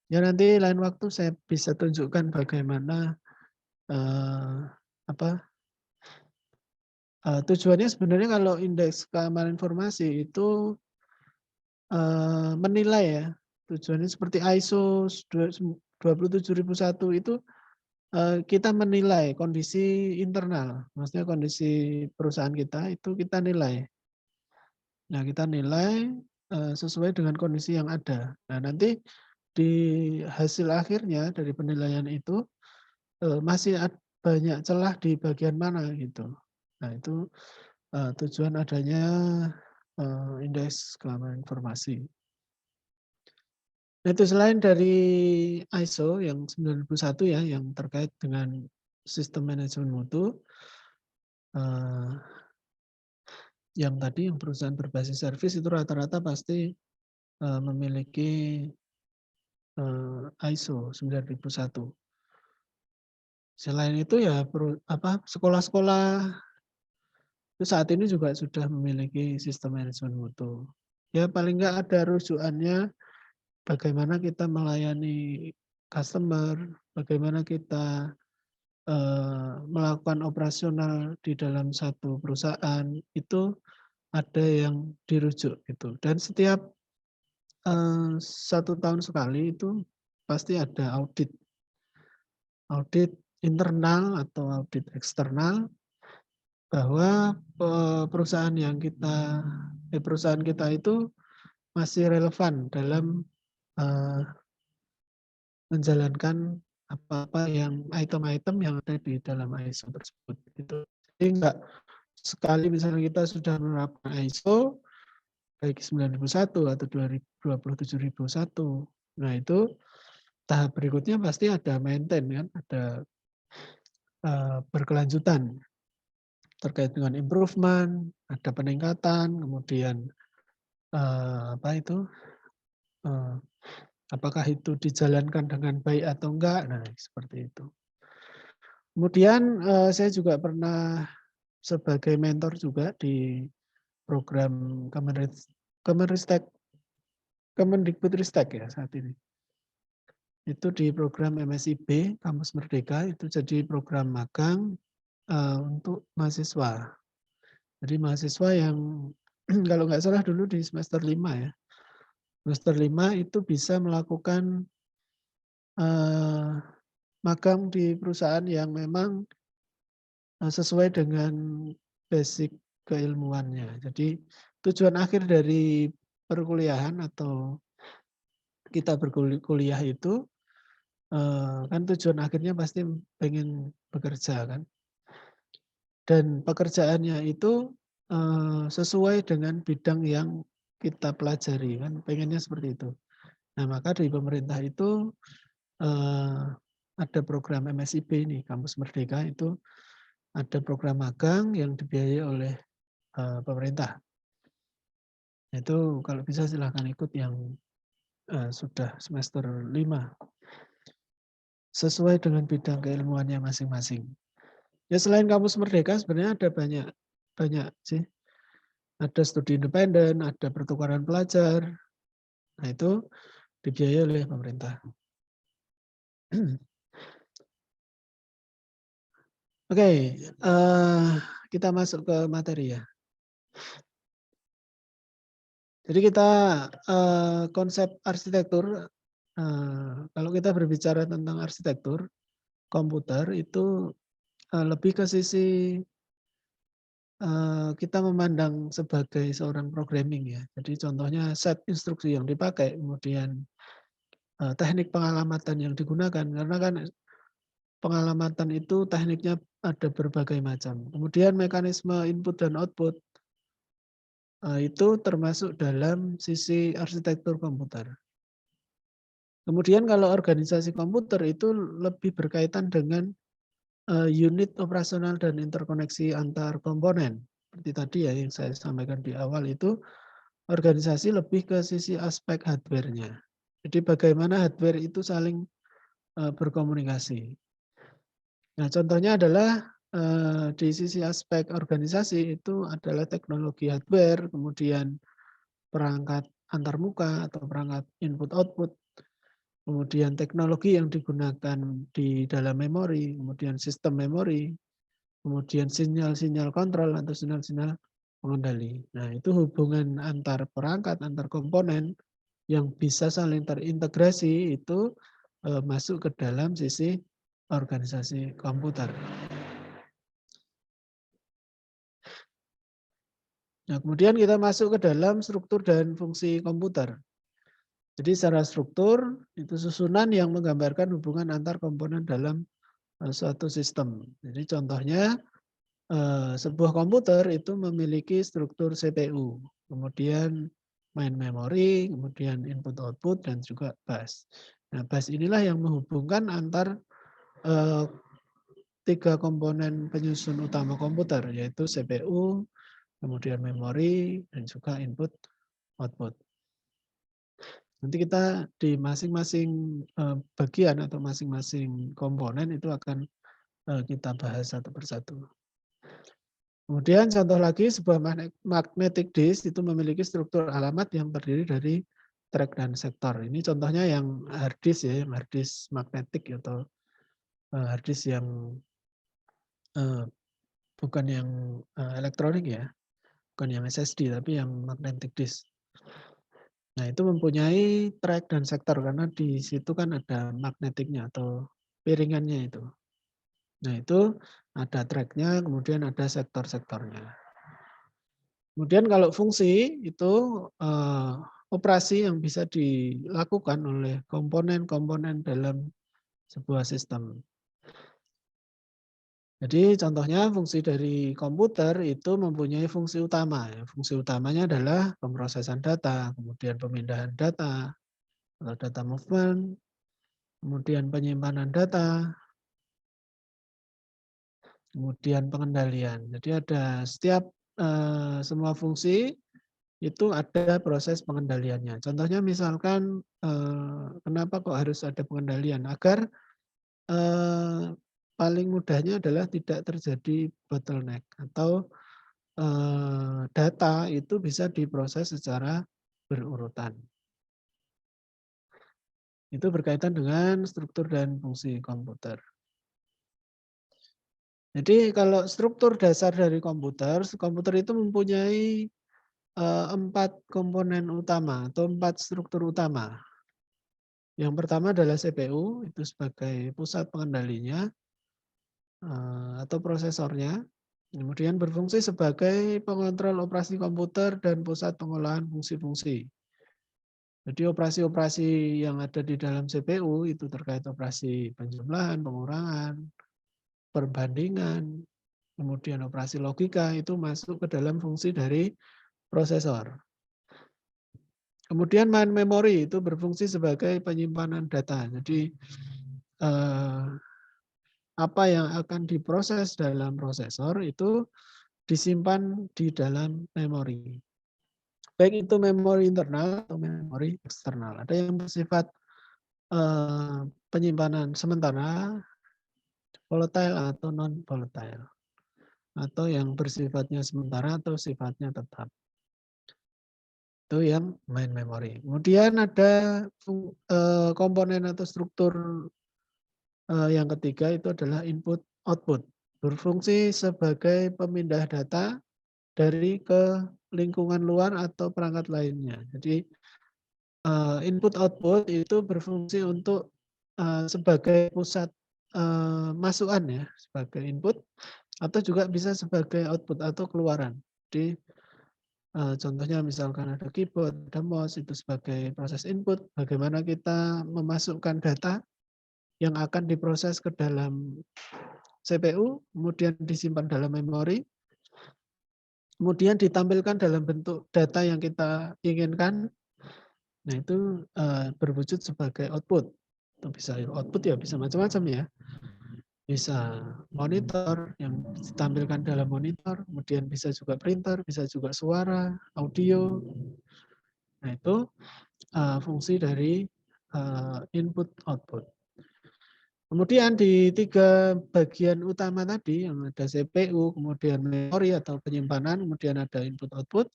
Ya nanti lain waktu saya bisa tunjukkan bagaimana tujuannya sebenarnya kalau indeks keamanan informasi itu menilai ya, tujuannya seperti ISO 27001 itu kita menilai kondisi internal, maksudnya kondisi perusahaan kita itu kita nilai. Nah, kita nilai sesuai dengan kondisi yang ada. Nah, nanti di hasil akhirnya dari penilaian itu masih banyak celah di bagian mana gitu. Nah, itu tujuan adanya indeks keamanan informasi. Nah, itu selain dari ISO yang 91 ya, yang terkait dengan sistem manajemen mutu, yang tadi yang perusahaan berbasis servis itu rata-rata pasti memiliki ISO 9001. Selain itu ya sekolah-sekolah itu saat ini juga sudah memiliki sistem manajemen mutu. Ya paling nggak ada rujukannya bagaimana kita melayani customer, bagaimana kita melakukan operasional di dalam satu perusahaan, itu ada yang dirujuk gitu. Dan setiap 1 tahun sekali itu pasti ada audit internal atau audit eksternal bahwa perusahaan kita itu masih relevan dalam menjalankan apa-apa yang item-item yang ada di dalam ISO tersebut. Itu jadi enggak sekali misalnya kita sudah menerapkan ISO baik 9001 atau 27001. Nah, itu tahap berikutnya pasti ada maintain kan, ada berkelanjutan terkait dengan improvement, ada peningkatan, kemudian apakah itu dijalankan dengan baik atau enggak. Nah, seperti itu. Kemudian saya juga pernah sebagai mentor juga di program Kemendikbudristek ya saat ini. Itu di program MSIB Kampus Merdeka, itu jadi program magang untuk mahasiswa. Jadi mahasiswa yang kalau nggak salah dulu di semester 5 ya. Semester 5 itu bisa melakukan magang di perusahaan yang memang sesuai dengan basic keilmuannya. Jadi tujuan akhir dari perkuliahan atau kita berkuliah itu kan tujuan akhirnya pasti pengen bekerja kan. Dan pekerjaannya itu sesuai dengan bidang yang kita pelajari kan, pengennya seperti itu. Nah, maka di pemerintah itu ada program MSIB ini, Kampus Merdeka itu ada program magang yang dibiayai oleh pemerintah. Itu kalau bisa silahkan ikut yang sudah semester 5. Sesuai dengan bidang keilmuannya masing-masing. Ya selain Kampus Merdeka sebenarnya ada banyak sih. Ada studi independen, ada pertukaran pelajar. Nah, itu dibiayai oleh pemerintah. Oke, kita masuk ke materi ya. Jadi kita konsep arsitektur, kalau kita berbicara tentang arsitektur komputer itu lebih ke sisi kita memandang sebagai seorang programming ya. Jadi contohnya set instruksi yang dipakai, kemudian teknik pengalamatan yang digunakan, karena kan pengalamatan itu tekniknya ada berbagai macam. Kemudian mekanisme input dan output itu termasuk dalam sisi arsitektur komputer. Kemudian kalau organisasi komputer itu lebih berkaitan dengan unit operasional dan interkoneksi antar komponen. Seperti tadi ya yang saya sampaikan di awal itu, organisasi lebih ke sisi aspek hardware-nya. Jadi bagaimana hardware itu saling berkomunikasi. Nah, contohnya adalah di sisi aspek organisasi itu adalah teknologi hardware, kemudian perangkat antarmuka atau perangkat input-output, kemudian teknologi yang digunakan di dalam memori, kemudian sistem memori, kemudian sinyal-sinyal kontrol atau sinyal-sinyal pengendali. Nah, itu hubungan antar perangkat, antar komponen yang bisa saling terintegrasi itu masuk ke dalam sisi organisasi komputer. Nah, kemudian kita masuk ke dalam struktur dan fungsi komputer. Jadi secara struktur itu susunan yang menggambarkan hubungan antar komponen dalam suatu sistem. Jadi contohnya sebuah komputer itu memiliki struktur CPU, kemudian main memori, kemudian input output dan juga bus. Nah, bus inilah yang menghubungkan antar tiga komponen penyusun utama komputer, yaitu CPU, kemudian memori dan juga input output. Nanti kita di masing-masing bagian atau masing-masing komponen itu akan kita bahas satu persatu. Kemudian contoh lagi, sebuah magnetic disk itu memiliki struktur alamat yang terdiri dari track dan sektor. Ini contohnya yang hard disk ya, yang hard disk magnetik atau hard disk yang bukan yang elektronik ya, bukan yang SSD tapi yang magnetic disk. Nah, itu mempunyai track dan sektor karena di situ kan ada magnetiknya atau piringannya itu. Nah, itu ada tracknya, kemudian ada sektor-sektornya. Kemudian kalau fungsi itu operasi yang bisa dilakukan oleh komponen-komponen dalam sebuah sistem. Jadi contohnya fungsi dari komputer itu mempunyai fungsi utama. Fungsi utamanya adalah pemrosesan data, kemudian pemindahan data, atau data movement, kemudian penyimpanan data, kemudian pengendalian. Jadi ada setiap semua fungsi itu ada proses pengendaliannya. Contohnya misalkan kenapa kok harus ada pengendalian? Agar paling mudahnya adalah tidak terjadi bottleneck atau data itu bisa diproses secara berurutan. Itu berkaitan dengan struktur dan fungsi komputer. Jadi kalau struktur dasar dari komputer itu mempunyai 4 komponen utama atau 4 struktur utama. Yang pertama adalah CPU, itu sebagai pusat pengendalinya atau prosesornya. Kemudian berfungsi sebagai pengontrol operasi komputer dan pusat pengolahan fungsi-fungsi. Jadi operasi-operasi yang ada di dalam CPU itu terkait operasi penjumlahan, pengurangan, perbandingan, kemudian operasi logika itu masuk ke dalam fungsi dari prosesor. Kemudian main memory itu berfungsi sebagai penyimpanan data. Jadi apa yang akan diproses dalam prosesor itu disimpan di dalam memori. Baik itu memori internal atau memori eksternal. Ada yang bersifat penyimpanan sementara, volatile atau non volatile, atau yang bersifatnya sementara atau sifatnya tetap. Itu yang main memory. Kemudian ada komponen atau struktur yang ketiga itu adalah input output. Berfungsi sebagai pemindah data dari ke lingkungan luar atau perangkat lainnya. Jadi input output itu berfungsi untuk sebagai pusat masukan ya, sebagai input atau juga bisa sebagai output atau keluaran. Jadi contohnya misalkan ada keyboard, ada mouse itu sebagai proses input, bagaimana kita memasukkan data yang akan diproses ke dalam CPU, kemudian disimpan dalam memori, kemudian ditampilkan dalam bentuk data yang kita inginkan. Nah, itu berwujud sebagai output. Itu bisa output ya bisa macam-macam ya. Bisa monitor yang ditampilkan dalam monitor, kemudian bisa juga printer, bisa juga suara, audio. Nah, itu fungsi dari input output. Kemudian di 3 bagian utama tadi yang ada CPU, kemudian memori atau penyimpanan, kemudian ada input output,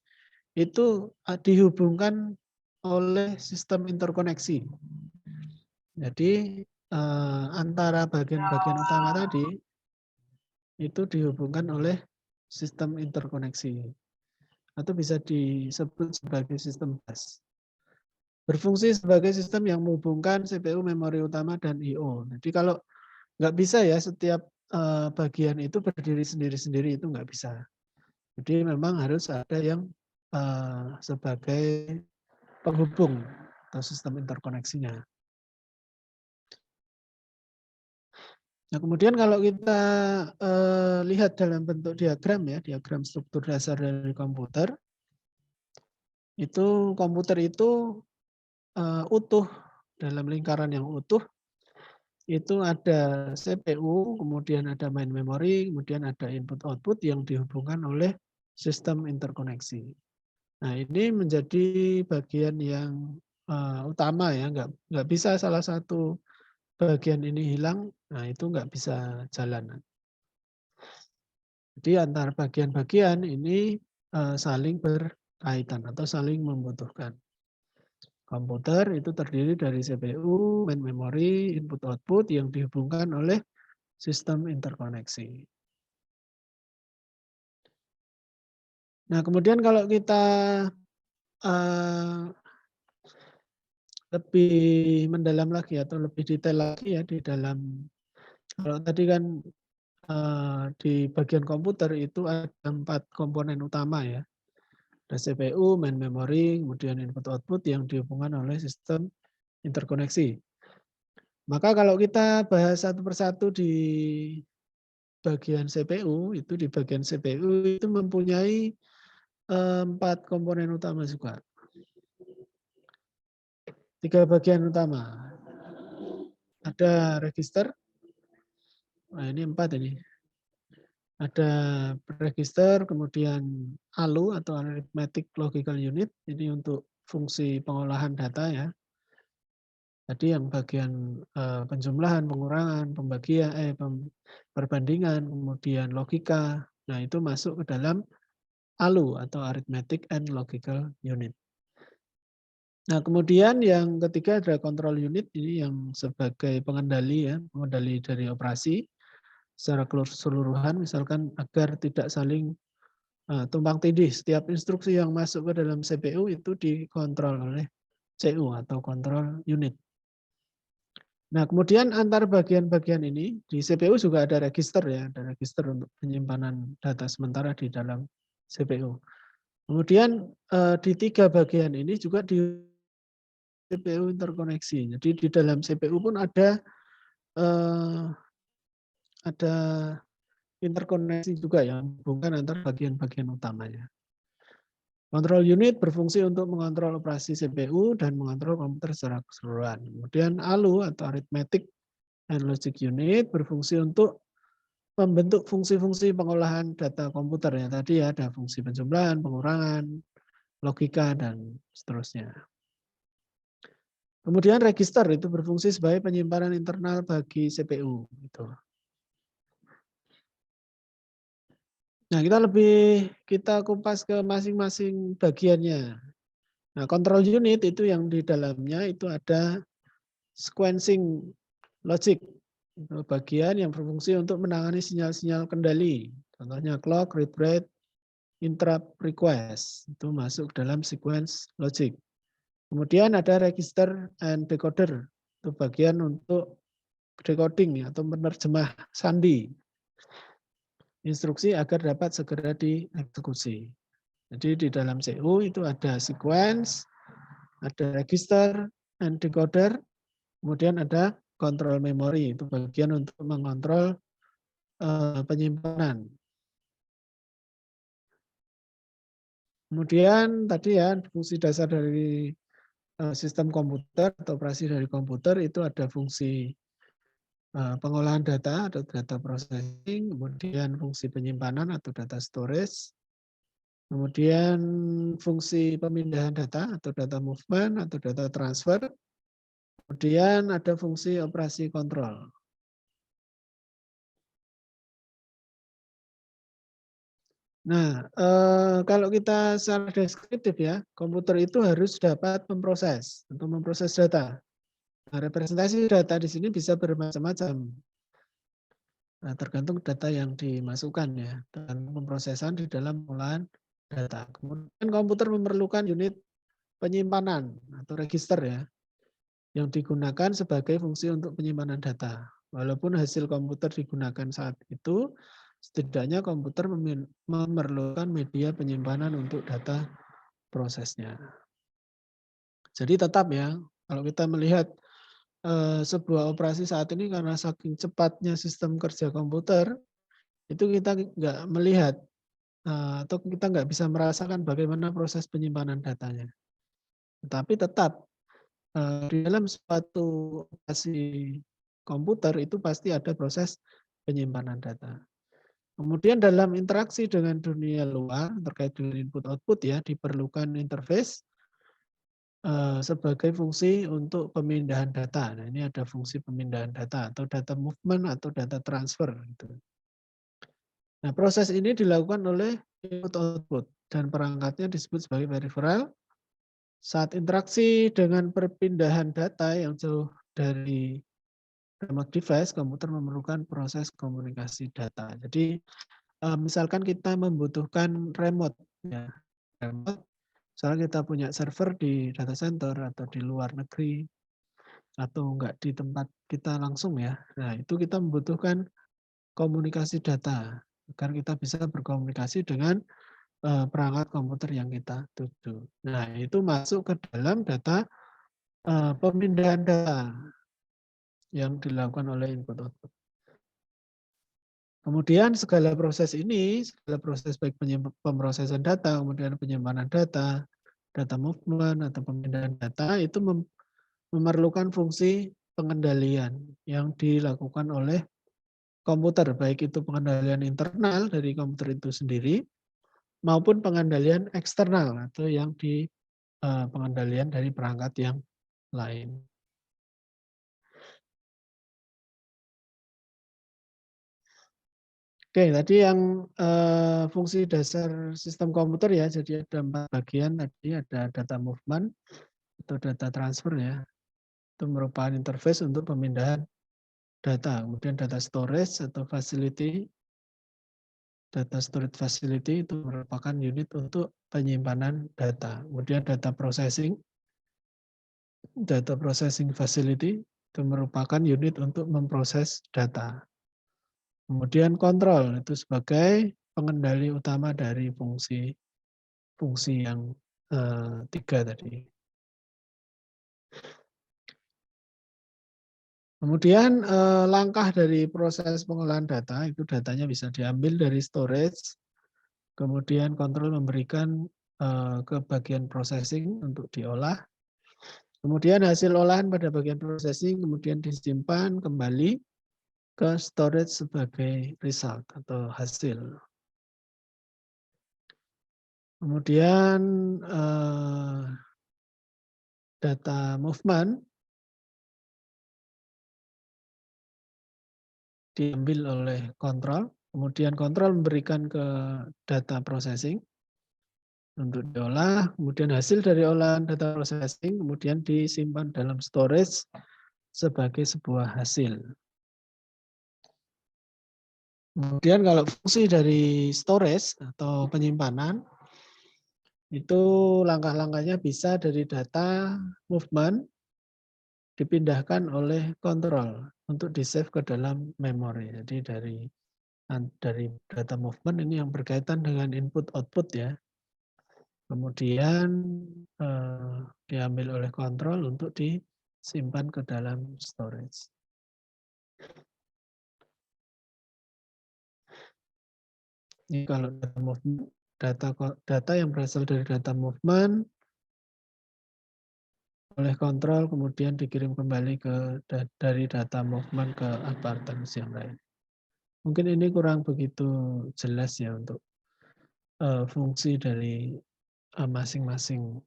itu dihubungkan oleh sistem interkoneksi. Jadi antara bagian-bagian utama tadi itu dihubungkan oleh sistem interkoneksi atau bisa disebut sebagai sistem bus. Berfungsi sebagai sistem yang menghubungkan CPU, memori utama, dan I/O. Jadi kalau nggak bisa ya setiap bagian itu berdiri sendiri-sendiri itu nggak bisa. Jadi memang harus ada yang sebagai penghubung atau sistem interkoneksinya. Nah, kemudian kalau kita lihat dalam bentuk diagram ya, diagram struktur dasar dari komputer, itu komputer itu utuh, dalam lingkaran yang utuh, itu ada CPU, kemudian ada main memory, kemudian ada input output yang dihubungkan oleh sistem interkoneksi. Nah, ini menjadi bagian yang utama ya, nggak bisa salah satu bagian ini hilang, nah itu nggak bisa jalan. Jadi antar bagian-bagian ini saling berkaitan atau saling membutuhkan. Komputer itu terdiri dari CPU, main memory, input output yang dihubungkan oleh sistem interkoneksi. Nah, kemudian kalau kita lebih mendalam lagi atau lebih detail lagi ya di dalam, kalau tadi kan di bagian komputer itu ada 4 komponen utama ya. Ada CPU, main memory, kemudian input-output yang dihubungkan oleh sistem interkoneksi. Maka kalau kita bahas satu persatu di bagian CPU, itu di bagian CPU itu mempunyai 4 komponen utama juga. 3 bagian utama. Ada register. Nah, ini 4 ini. Ada register, kemudian ALU atau Arithmetic Logical Unit, ini untuk fungsi pengolahan data ya. Tadi yang bagian penjumlahan, pengurangan, pembagian, perbandingan, kemudian logika. Nah, itu masuk ke dalam ALU atau Arithmetic and Logical Unit. Nah, kemudian yang ketiga ada control unit, ini yang sebagai pengendali ya, pengendali dari operasi secara keseluruhan, misalkan agar tidak saling tumpang tindih. Setiap instruksi yang masuk ke dalam CPU itu dikontrol oleh CU atau control unit. Nah, kemudian antar bagian-bagian ini di CPU juga ada register ya, ada register untuk penyimpanan data sementara di dalam CPU. Kemudian di 3 bagian ini juga di CPU interkoneksi. Jadi di dalam CPU pun ada interkoneksi juga yang menghubungkan antar bagian-bagian utamanya. Control unit berfungsi untuk mengontrol operasi CPU dan mengontrol komputer secara keseluruhan. Kemudian ALU atau Arithmetic and Logic Unit berfungsi untuk membentuk fungsi-fungsi pengolahan data komputer ya. Tadi ya ada fungsi penjumlahan, pengurangan, logika, dan seterusnya. Kemudian register itu berfungsi sebagai penyimpanan internal bagi CPU. Gitu. Nah, kita kupas ke masing-masing bagiannya. Nah, control unit itu yang di dalamnya itu ada sequencing logic. Itu bagian yang berfungsi untuk menangani sinyal-sinyal kendali. Contohnya clock, read rate, interrupt request. Itu masuk dalam sequence logic. Kemudian ada register and decoder. Itu bagian untuk decoding atau menerjemah sandi. Instruksi agar dapat segera dieksekusi. Jadi di dalam CU itu ada sequence, ada register and decoder, kemudian ada control memory, itu bagian untuk mengontrol penyimpanan. Kemudian tadi ya fungsi dasar dari sistem komputer atau operasi dari komputer itu ada fungsi pengolahan data atau data processing, kemudian fungsi penyimpanan atau data storage, kemudian fungsi pemindahan data atau data movement atau data transfer, kemudian ada fungsi operasi kontrol. Nah, kalau kita secara deskriptif ya, komputer itu harus dapat memproses untuk memproses data. Nah, representasi data di sini bisa bermacam-macam. Nah, tergantung data yang dimasukkan ya, dan pemrosesan di dalam pengolahan data. Kemudian komputer memerlukan unit penyimpanan atau register ya, yang digunakan sebagai fungsi untuk penyimpanan data. Walaupun hasil komputer digunakan saat itu, setidaknya komputer memerlukan media penyimpanan untuk data prosesnya. Jadi tetap ya, kalau kita melihat sebuah operasi saat ini karena saking cepatnya sistem kerja komputer, itu kita nggak melihat atau kita nggak bisa merasakan bagaimana proses penyimpanan datanya. Tetapi tetap di dalam suatu operasi komputer itu pasti ada proses penyimpanan data. Kemudian dalam interaksi dengan dunia luar terkait dengan input output ya diperlukan interface sebagai fungsi untuk pemindahan data. Nah, ini ada fungsi pemindahan data atau data movement atau data transfer. Gitu. Nah, proses ini dilakukan oleh input output dan perangkatnya disebut sebagai peripheral. Saat interaksi dengan perpindahan data yang jauh dari remote device, komputer memerlukan proses komunikasi data. Jadi misalkan kita membutuhkan remote, ya, remote. Misalnya kita punya server di data center atau di luar negeri atau enggak di tempat kita langsung ya. Nah, itu kita membutuhkan komunikasi data, agar kita bisa berkomunikasi dengan perangkat komputer yang kita tuju. Nah, itu masuk ke dalam data pemindahan data yang dilakukan oleh input output. Kemudian segala proses ini, segala proses baik pemrosesan data, kemudian penyimpanan data, data movement atau pemindahan data itu memerlukan fungsi pengendalian yang dilakukan oleh komputer, baik itu pengendalian internal dari komputer itu sendiri maupun pengendalian eksternal atau yang di pengendalian dari perangkat yang lain. Oke, tadi yang fungsi dasar sistem komputer ya, jadi ada 4 bagian tadi, ada data movement atau data transfer ya, itu merupakan interface untuk pemindahan data, kemudian data storage atau facility, data storage facility itu merupakan unit untuk penyimpanan data, kemudian data processing facility itu merupakan unit untuk memproses data. Kemudian kontrol itu sebagai pengendali utama dari fungsi yang 3 tadi. Kemudian langkah dari proses pengolahan data itu datanya bisa diambil dari storage, kemudian kontrol memberikan ke bagian processing untuk diolah. Kemudian hasil olahan pada bagian processing kemudian disimpan kembali ke storage sebagai result atau hasil. Kemudian data movement diambil oleh kontrol, kemudian kontrol memberikan ke data processing untuk diolah, kemudian hasil dari olahan data processing kemudian disimpan dalam storage sebagai sebuah hasil. Kemudian kalau fungsi dari storage atau penyimpanan, itu langkah-langkahnya bisa dari data movement dipindahkan oleh kontrol untuk di-save ke dalam memori. Jadi dari data movement ini yang berkaitan dengan input-output ya. Kemudian diambil oleh kontrol untuk disimpan ke dalam storage. Ini kalau data movement, data yang berasal dari data movement oleh kontrol kemudian dikirim kembali dari data movement ke advertence yang lain. Mungkin ini kurang begitu jelas ya untuk fungsi dari masing-masing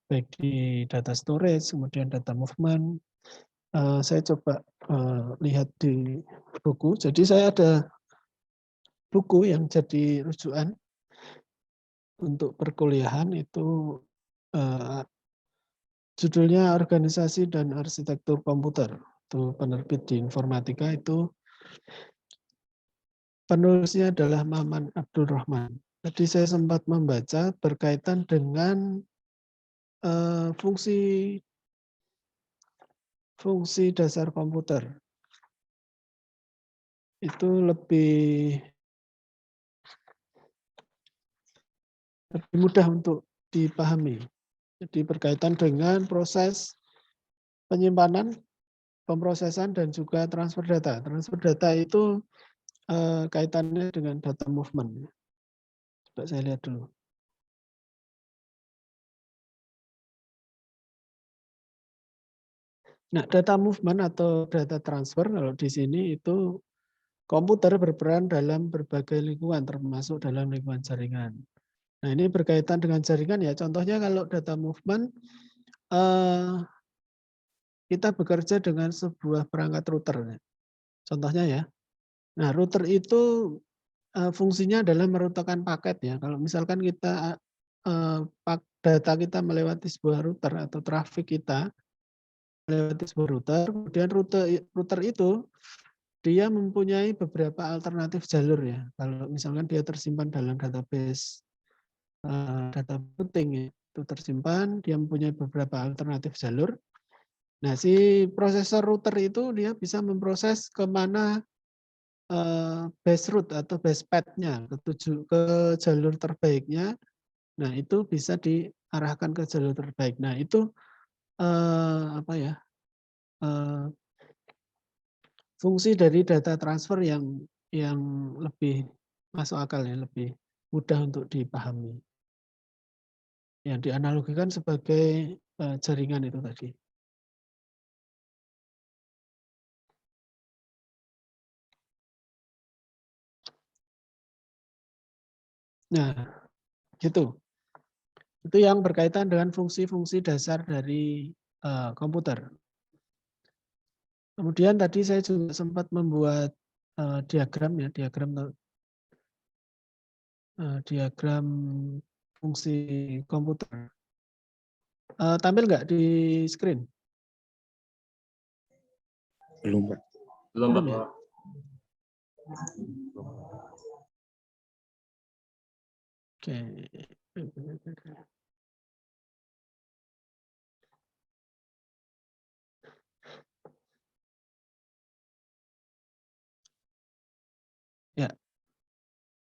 baik di data storage kemudian data movement. Saya coba lihat di buku. Jadi saya ada buku yang jadi rujukan untuk perkuliahan itu judulnya Organisasi dan Arsitektur Komputer. Itu penerbit di informatika, itu penulisnya adalah Maman Abdul Rahman. Tadi saya sempat membaca berkaitan dengan fungsi dasar komputer. Itu lebih mudah untuk dipahami. Jadi berkaitan dengan proses penyimpanan, pemrosesan, dan juga transfer data. Transfer data itu kaitannya dengan data movement. Coba saya lihat dulu. Nah, data movement atau data transfer kalau di sini itu komputer berperan dalam berbagai lingkungan, termasuk dalam lingkungan jaringan. Nah, ini berkaitan dengan jaringan ya. Contohnya kalau data movement, kita bekerja dengan sebuah perangkat router. Contohnya ya. Nah, router itu fungsinya adalah merutekan paket ya. Kalau misalkan kita data kita melewati sebuah router atau traffic kita melewati sebuah router, kemudian router itu dia mempunyai beberapa alternatif jalur ya. Kalau misalkan dia tersimpan dalam database data routing itu tersimpan, dia mempunyai beberapa alternatif jalur. Nah, si prosesor router itu dia bisa memproses kemana base route atau base path-nya ke jalur terbaiknya. Nah, itu bisa diarahkan ke jalur terbaik. Nah, itu apa ya? Fungsi dari data transfer yang lebih masuk akal ya, lebih mudah untuk dipahami. Yang dianalogikan sebagai jaringan itu tadi. Nah, gitu. Itu yang berkaitan dengan fungsi-fungsi dasar dari komputer. Kemudian tadi saya juga sempat membuat diagram ya, diagram fungsi komputer. Tampil nggak di screen? Belum, Pak. Belum, Pak. Ya? Oke. Ya.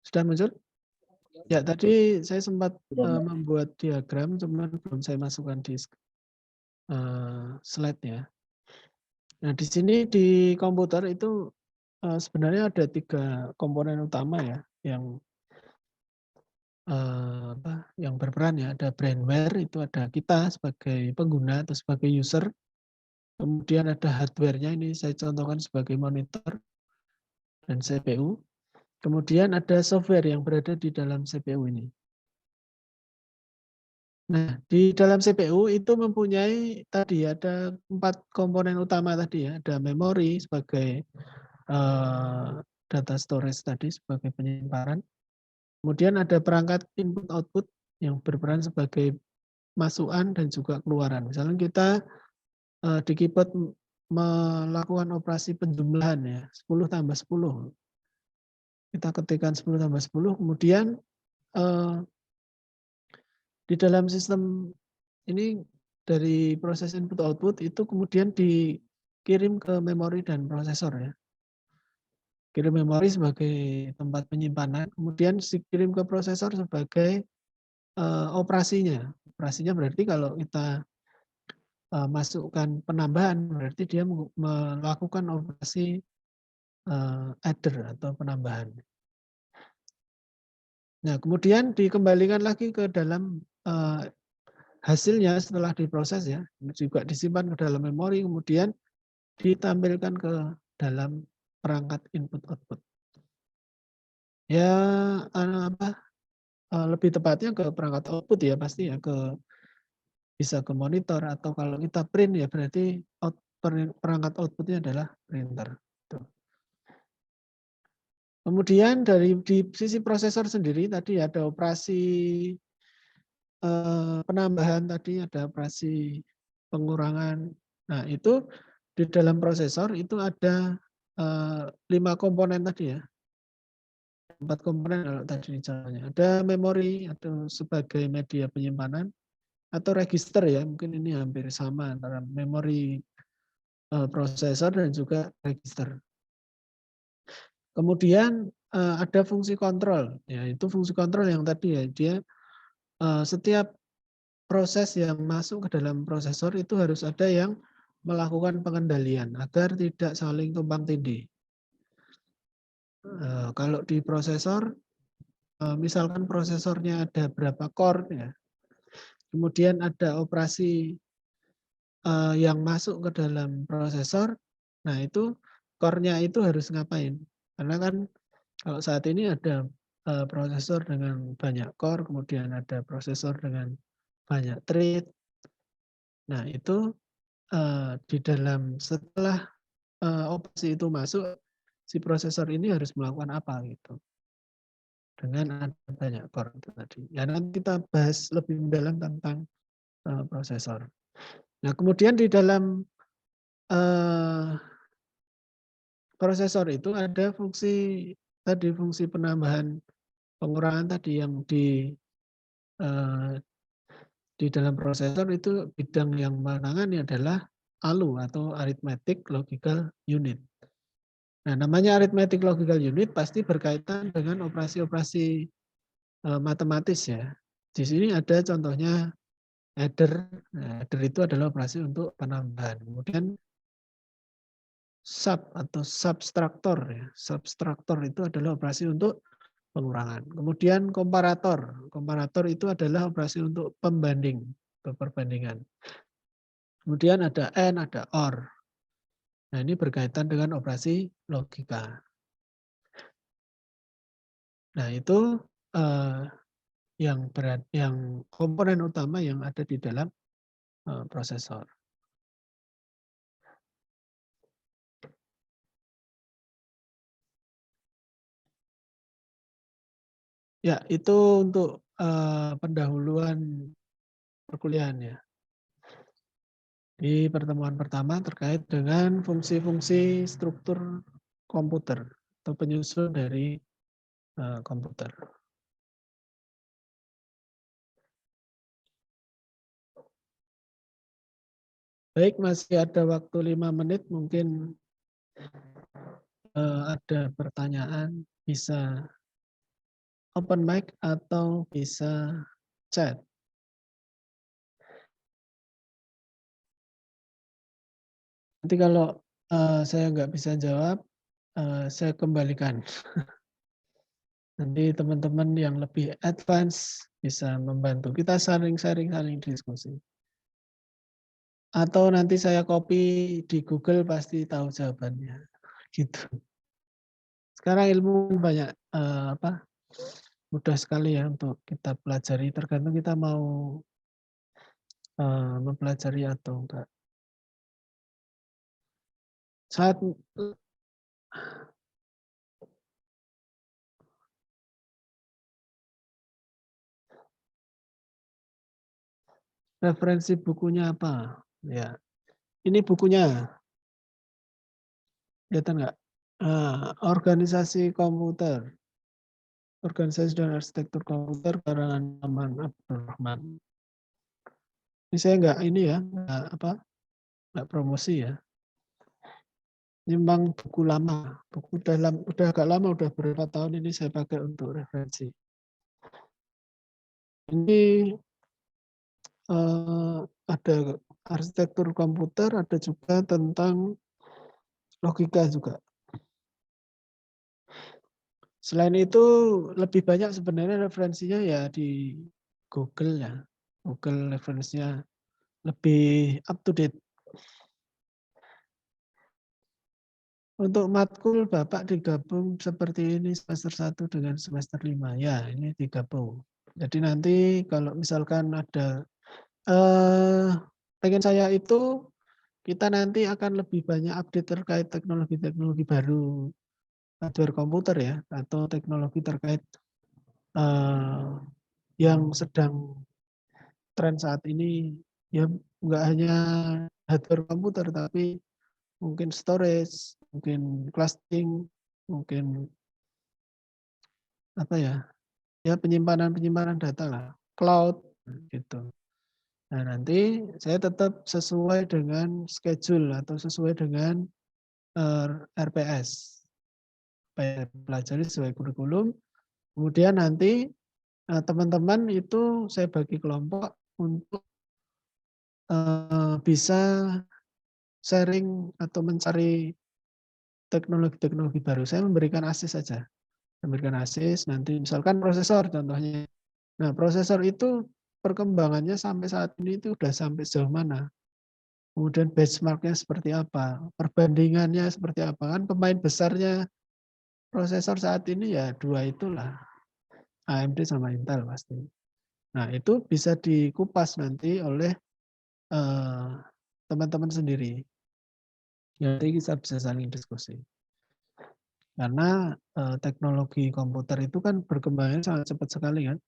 Sudah muncul? Ya, tadi saya sempat membuat diagram, cuman belum saya masukkan di slide-nya. Nah, di sini di komputer itu sebenarnya ada 3 komponen utama ya, yang berperan ya. Ada brainware, itu ada kita sebagai pengguna atau sebagai user. Kemudian ada hardware-nya, ini saya contohkan sebagai monitor dan CPU. Kemudian ada software yang berada di dalam CPU ini. Nah, di dalam CPU itu mempunyai tadi ada 4 komponen utama tadi ya. Ada memori sebagai data storage tadi sebagai penyimpanan. Kemudian ada perangkat input output yang berperan sebagai masukan dan juga keluaran. Misalnya kita di keyboard melakukan operasi penjumlahan ya, 10 tambah 10. Kita ketikkan 10 tambah 10, kemudian di dalam sistem ini dari proses input output itu kemudian dikirim ke memori dan prosesor ya. Kirim memori sebagai tempat penyimpanan, kemudian dikirim ke prosesor sebagai operasinya. Operasinya berarti kalau kita masukkan penambahan, berarti dia melakukan operasi adder atau penambahan. Nah, kemudian dikembalikan lagi ke dalam hasilnya setelah diproses ya, juga disimpan ke dalam memori, kemudian ditampilkan ke dalam perangkat input output. Ya, lebih tepatnya ke perangkat output ya pasti ya, bisa ke monitor atau kalau kita print ya berarti perangkat outputnya adalah printer. Kemudian di sisi prosesor sendiri tadi ada operasi penambahan tadi, ada operasi pengurangan. Nah, itu di dalam prosesor itu ada 5 komponen tadi ya. 4 komponen kalau tadi caranya. Ada memori atau sebagai media penyimpanan atau register ya, mungkin ini hampir sama antara memori prosesor dan juga register. Kemudian ada fungsi kontrol, ya itu fungsi kontrol yang tadi ya, dia setiap proses yang masuk ke dalam prosesor itu harus ada yang melakukan pengendalian agar tidak saling tumpang tindih. Kalau di prosesor, misalkan prosesornya ada berapa core, ya, kemudian ada operasi yang masuk ke dalam prosesor, nah itu core-nya itu harus ngapain? Karena kan kalau saat ini ada prosesor dengan banyak core, kemudian ada prosesor dengan banyak thread. Nah itu di dalam setelah operasi itu masuk, si prosesor ini harus melakukan apa gitu. Dengan ada banyak core itu tadi. Ya nanti kita bahas lebih mendalam tentang prosesor. Nah kemudian di dalam prosesor itu ada fungsi tadi, fungsi penambahan pengurangan tadi yang di dalam prosesor itu bidang yang menangani adalah ALU atau Arithmetic Logical Unit. Nah, namanya arithmetic logical unit pasti berkaitan dengan operasi-operasi matematis ya. Di sini ada contohnya adder. Nah, adder itu adalah operasi untuk penambahan. Kemudian sub atau subtraktor ya. Subtraktor itu adalah operasi untuk pengurangan. Kemudian komparator. Komparator itu adalah operasi untuk pembanding, perbandingan. Kemudian ada AND, ada OR. Nah, ini berkaitan dengan operasi logika. Nah, itu yang komponen utama yang ada di dalam prosesor. Ya, itu untuk pendahuluan perkuliahan ya. Di pertemuan pertama terkait dengan fungsi-fungsi struktur komputer atau penyusun dari komputer. Baik, masih ada waktu 5 menit, mungkin ada pertanyaan, bisa open mic atau bisa chat. Nanti kalau saya nggak bisa jawab, saya kembalikan. Nanti teman-teman yang lebih advance bisa membantu. Kita saling diskusi. Atau nanti saya copy di Google pasti tahu jawabannya. Gitu. Sekarang ilmu banyak mudah sekali ya untuk kita pelajari. Tergantung kita mau mempelajari atau enggak. Saat referensi bukunya apa? Ya, ini bukunya. Lihat enggak? Organisasi komputer. Organisasi dan arsitektur komputer karangan Aman Abdurrahman. Ini saya enggak promosi ya. Ini memang buku lama, buku udah agak lama, udah berapa tahun ini saya pakai untuk referensi. Ini ada arsitektur komputer, ada juga tentang logika juga. Selain itu lebih banyak sebenarnya referensinya ya di Google ya. Google referensinya lebih up to date. Untuk matkul Bapak digabung seperti ini semester 1 dengan semester 5. Ya, ini digabung. Jadi nanti kalau misalkan ada pengen saya itu kita nanti akan lebih banyak update terkait teknologi-teknologi baru hardware komputer ya, atau teknologi terkait yang sedang tren saat ini, ya nggak hanya hardware komputer, tapi mungkin storage, mungkin clustering, mungkin penyimpanan data lah, cloud, gitu. Nah, nanti saya tetap sesuai dengan schedule atau sesuai dengan RPS. Pelajari sesuai kurikulum. Kemudian nanti teman-teman itu saya bagi kelompok untuk bisa sharing atau mencari teknologi-teknologi baru. Saya memberikan akses saja. Memberikan akses, nanti misalkan prosesor contohnya. Nah, prosesor itu perkembangannya sampai saat ini itu sudah sampai sejauh mana. Kemudian benchmark-nya seperti apa, perbandingannya seperti apa. Kan pemain besarnya prosesor saat ini ya dua itulah, AMD sama Intel pasti. Nah, itu bisa dikupas nanti oleh teman-teman sendiri. Nanti kita bisa saling diskusi. Karena teknologi komputer itu kan berkembangnya sangat cepat sekali kan.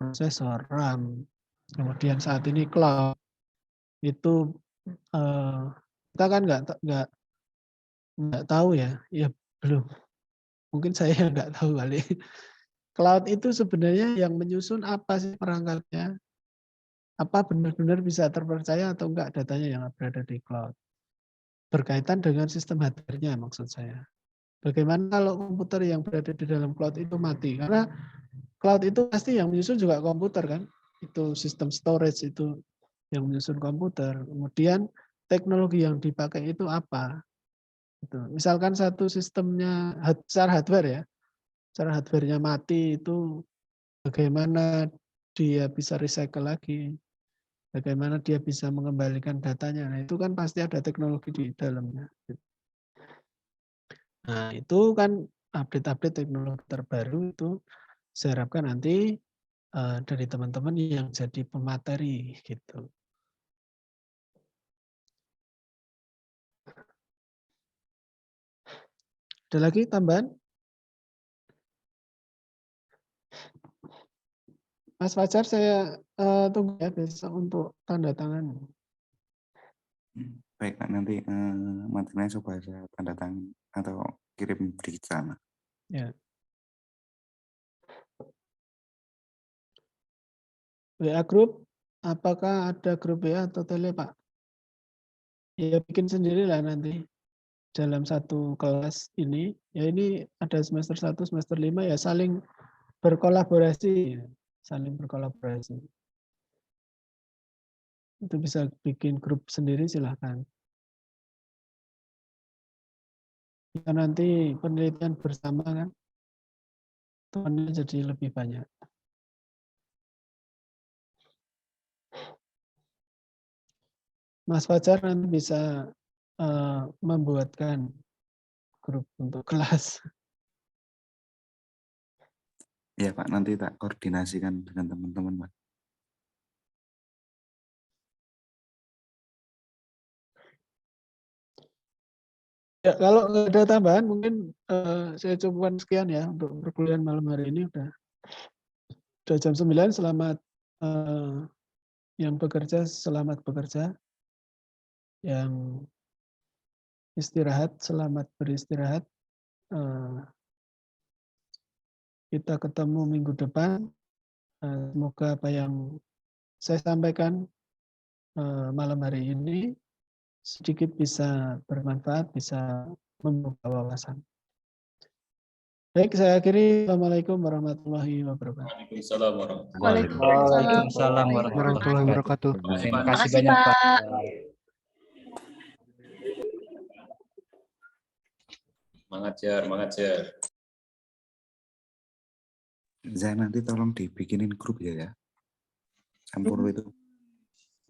Prosesor, RAM, kemudian saat ini cloud, itu kita kan nggak tahu ya belum. Mungkin saya nggak tahu kali. Cloud itu sebenarnya yang menyusun apa sih perangkatnya? Apa benar-benar bisa terpercaya atau enggak datanya yang berada di cloud? Berkaitan dengan sistem hardware-nya maksud saya. Bagaimana kalau komputer yang berada di dalam cloud itu mati? Karena cloud itu pasti yang menyusun juga komputer kan? Itu sistem storage itu yang menyusun komputer. Kemudian teknologi yang dipakai itu apa? Gitu. Misalkan satu sistemnya secara hardware ya, secara hardware-nya mati itu bagaimana dia bisa recycle lagi, bagaimana dia bisa mengembalikan datanya. Nah itu kan pasti ada teknologi di dalamnya. Nah itu kan update-update teknologi terbaru itu saya harapkan nanti dari teman-teman yang jadi pemateri gitu. Ada lagi tambahan? Mas Fajar saya tunggu ya besok untuk tanda tangan. Baik Pak, nanti materinya coba saya tanda tangan atau kirim di sana. Ya. WA Group, apakah ada grup WA atau tele Pak? Ya bikin sendirilah nanti dalam satu kelas ini. Ya ini ada semester 1, semester 5 ya saling berkolaborasi. Saling berkolaborasi. Itu bisa bikin grup sendiri silahkan. Ya, nanti penelitian bersama kan, temannya jadi lebih banyak. Mas Fajar nanti bisa membuatkan grup untuk kelas. Ya Pak, nanti tak koordinasikan dengan teman-teman Pak. Ya, kalau nggak ada tambahan mungkin saya cukupkan sekian ya untuk perkuliahan malam hari ini udah jam 9. Selamat yang bekerja selamat bekerja, yang istirahat selamat beristirahat. Kita ketemu minggu depan. Semoga apa yang saya sampaikan malam hari ini sedikit bisa bermanfaat, bisa membuka wawasan. Baik, saya akhiri. Assalamualaikum warahmatullahi wabarakatuh. Waalaikumsalam warahmatullahi Waalaikumsalam Warahmatullahi wabarakatuh. Terima Makasih, kasih banyak Pak. Pak. Semangat Jar, semangat Jar. Saya nanti tolong dibikinin grup ya. Campur itu.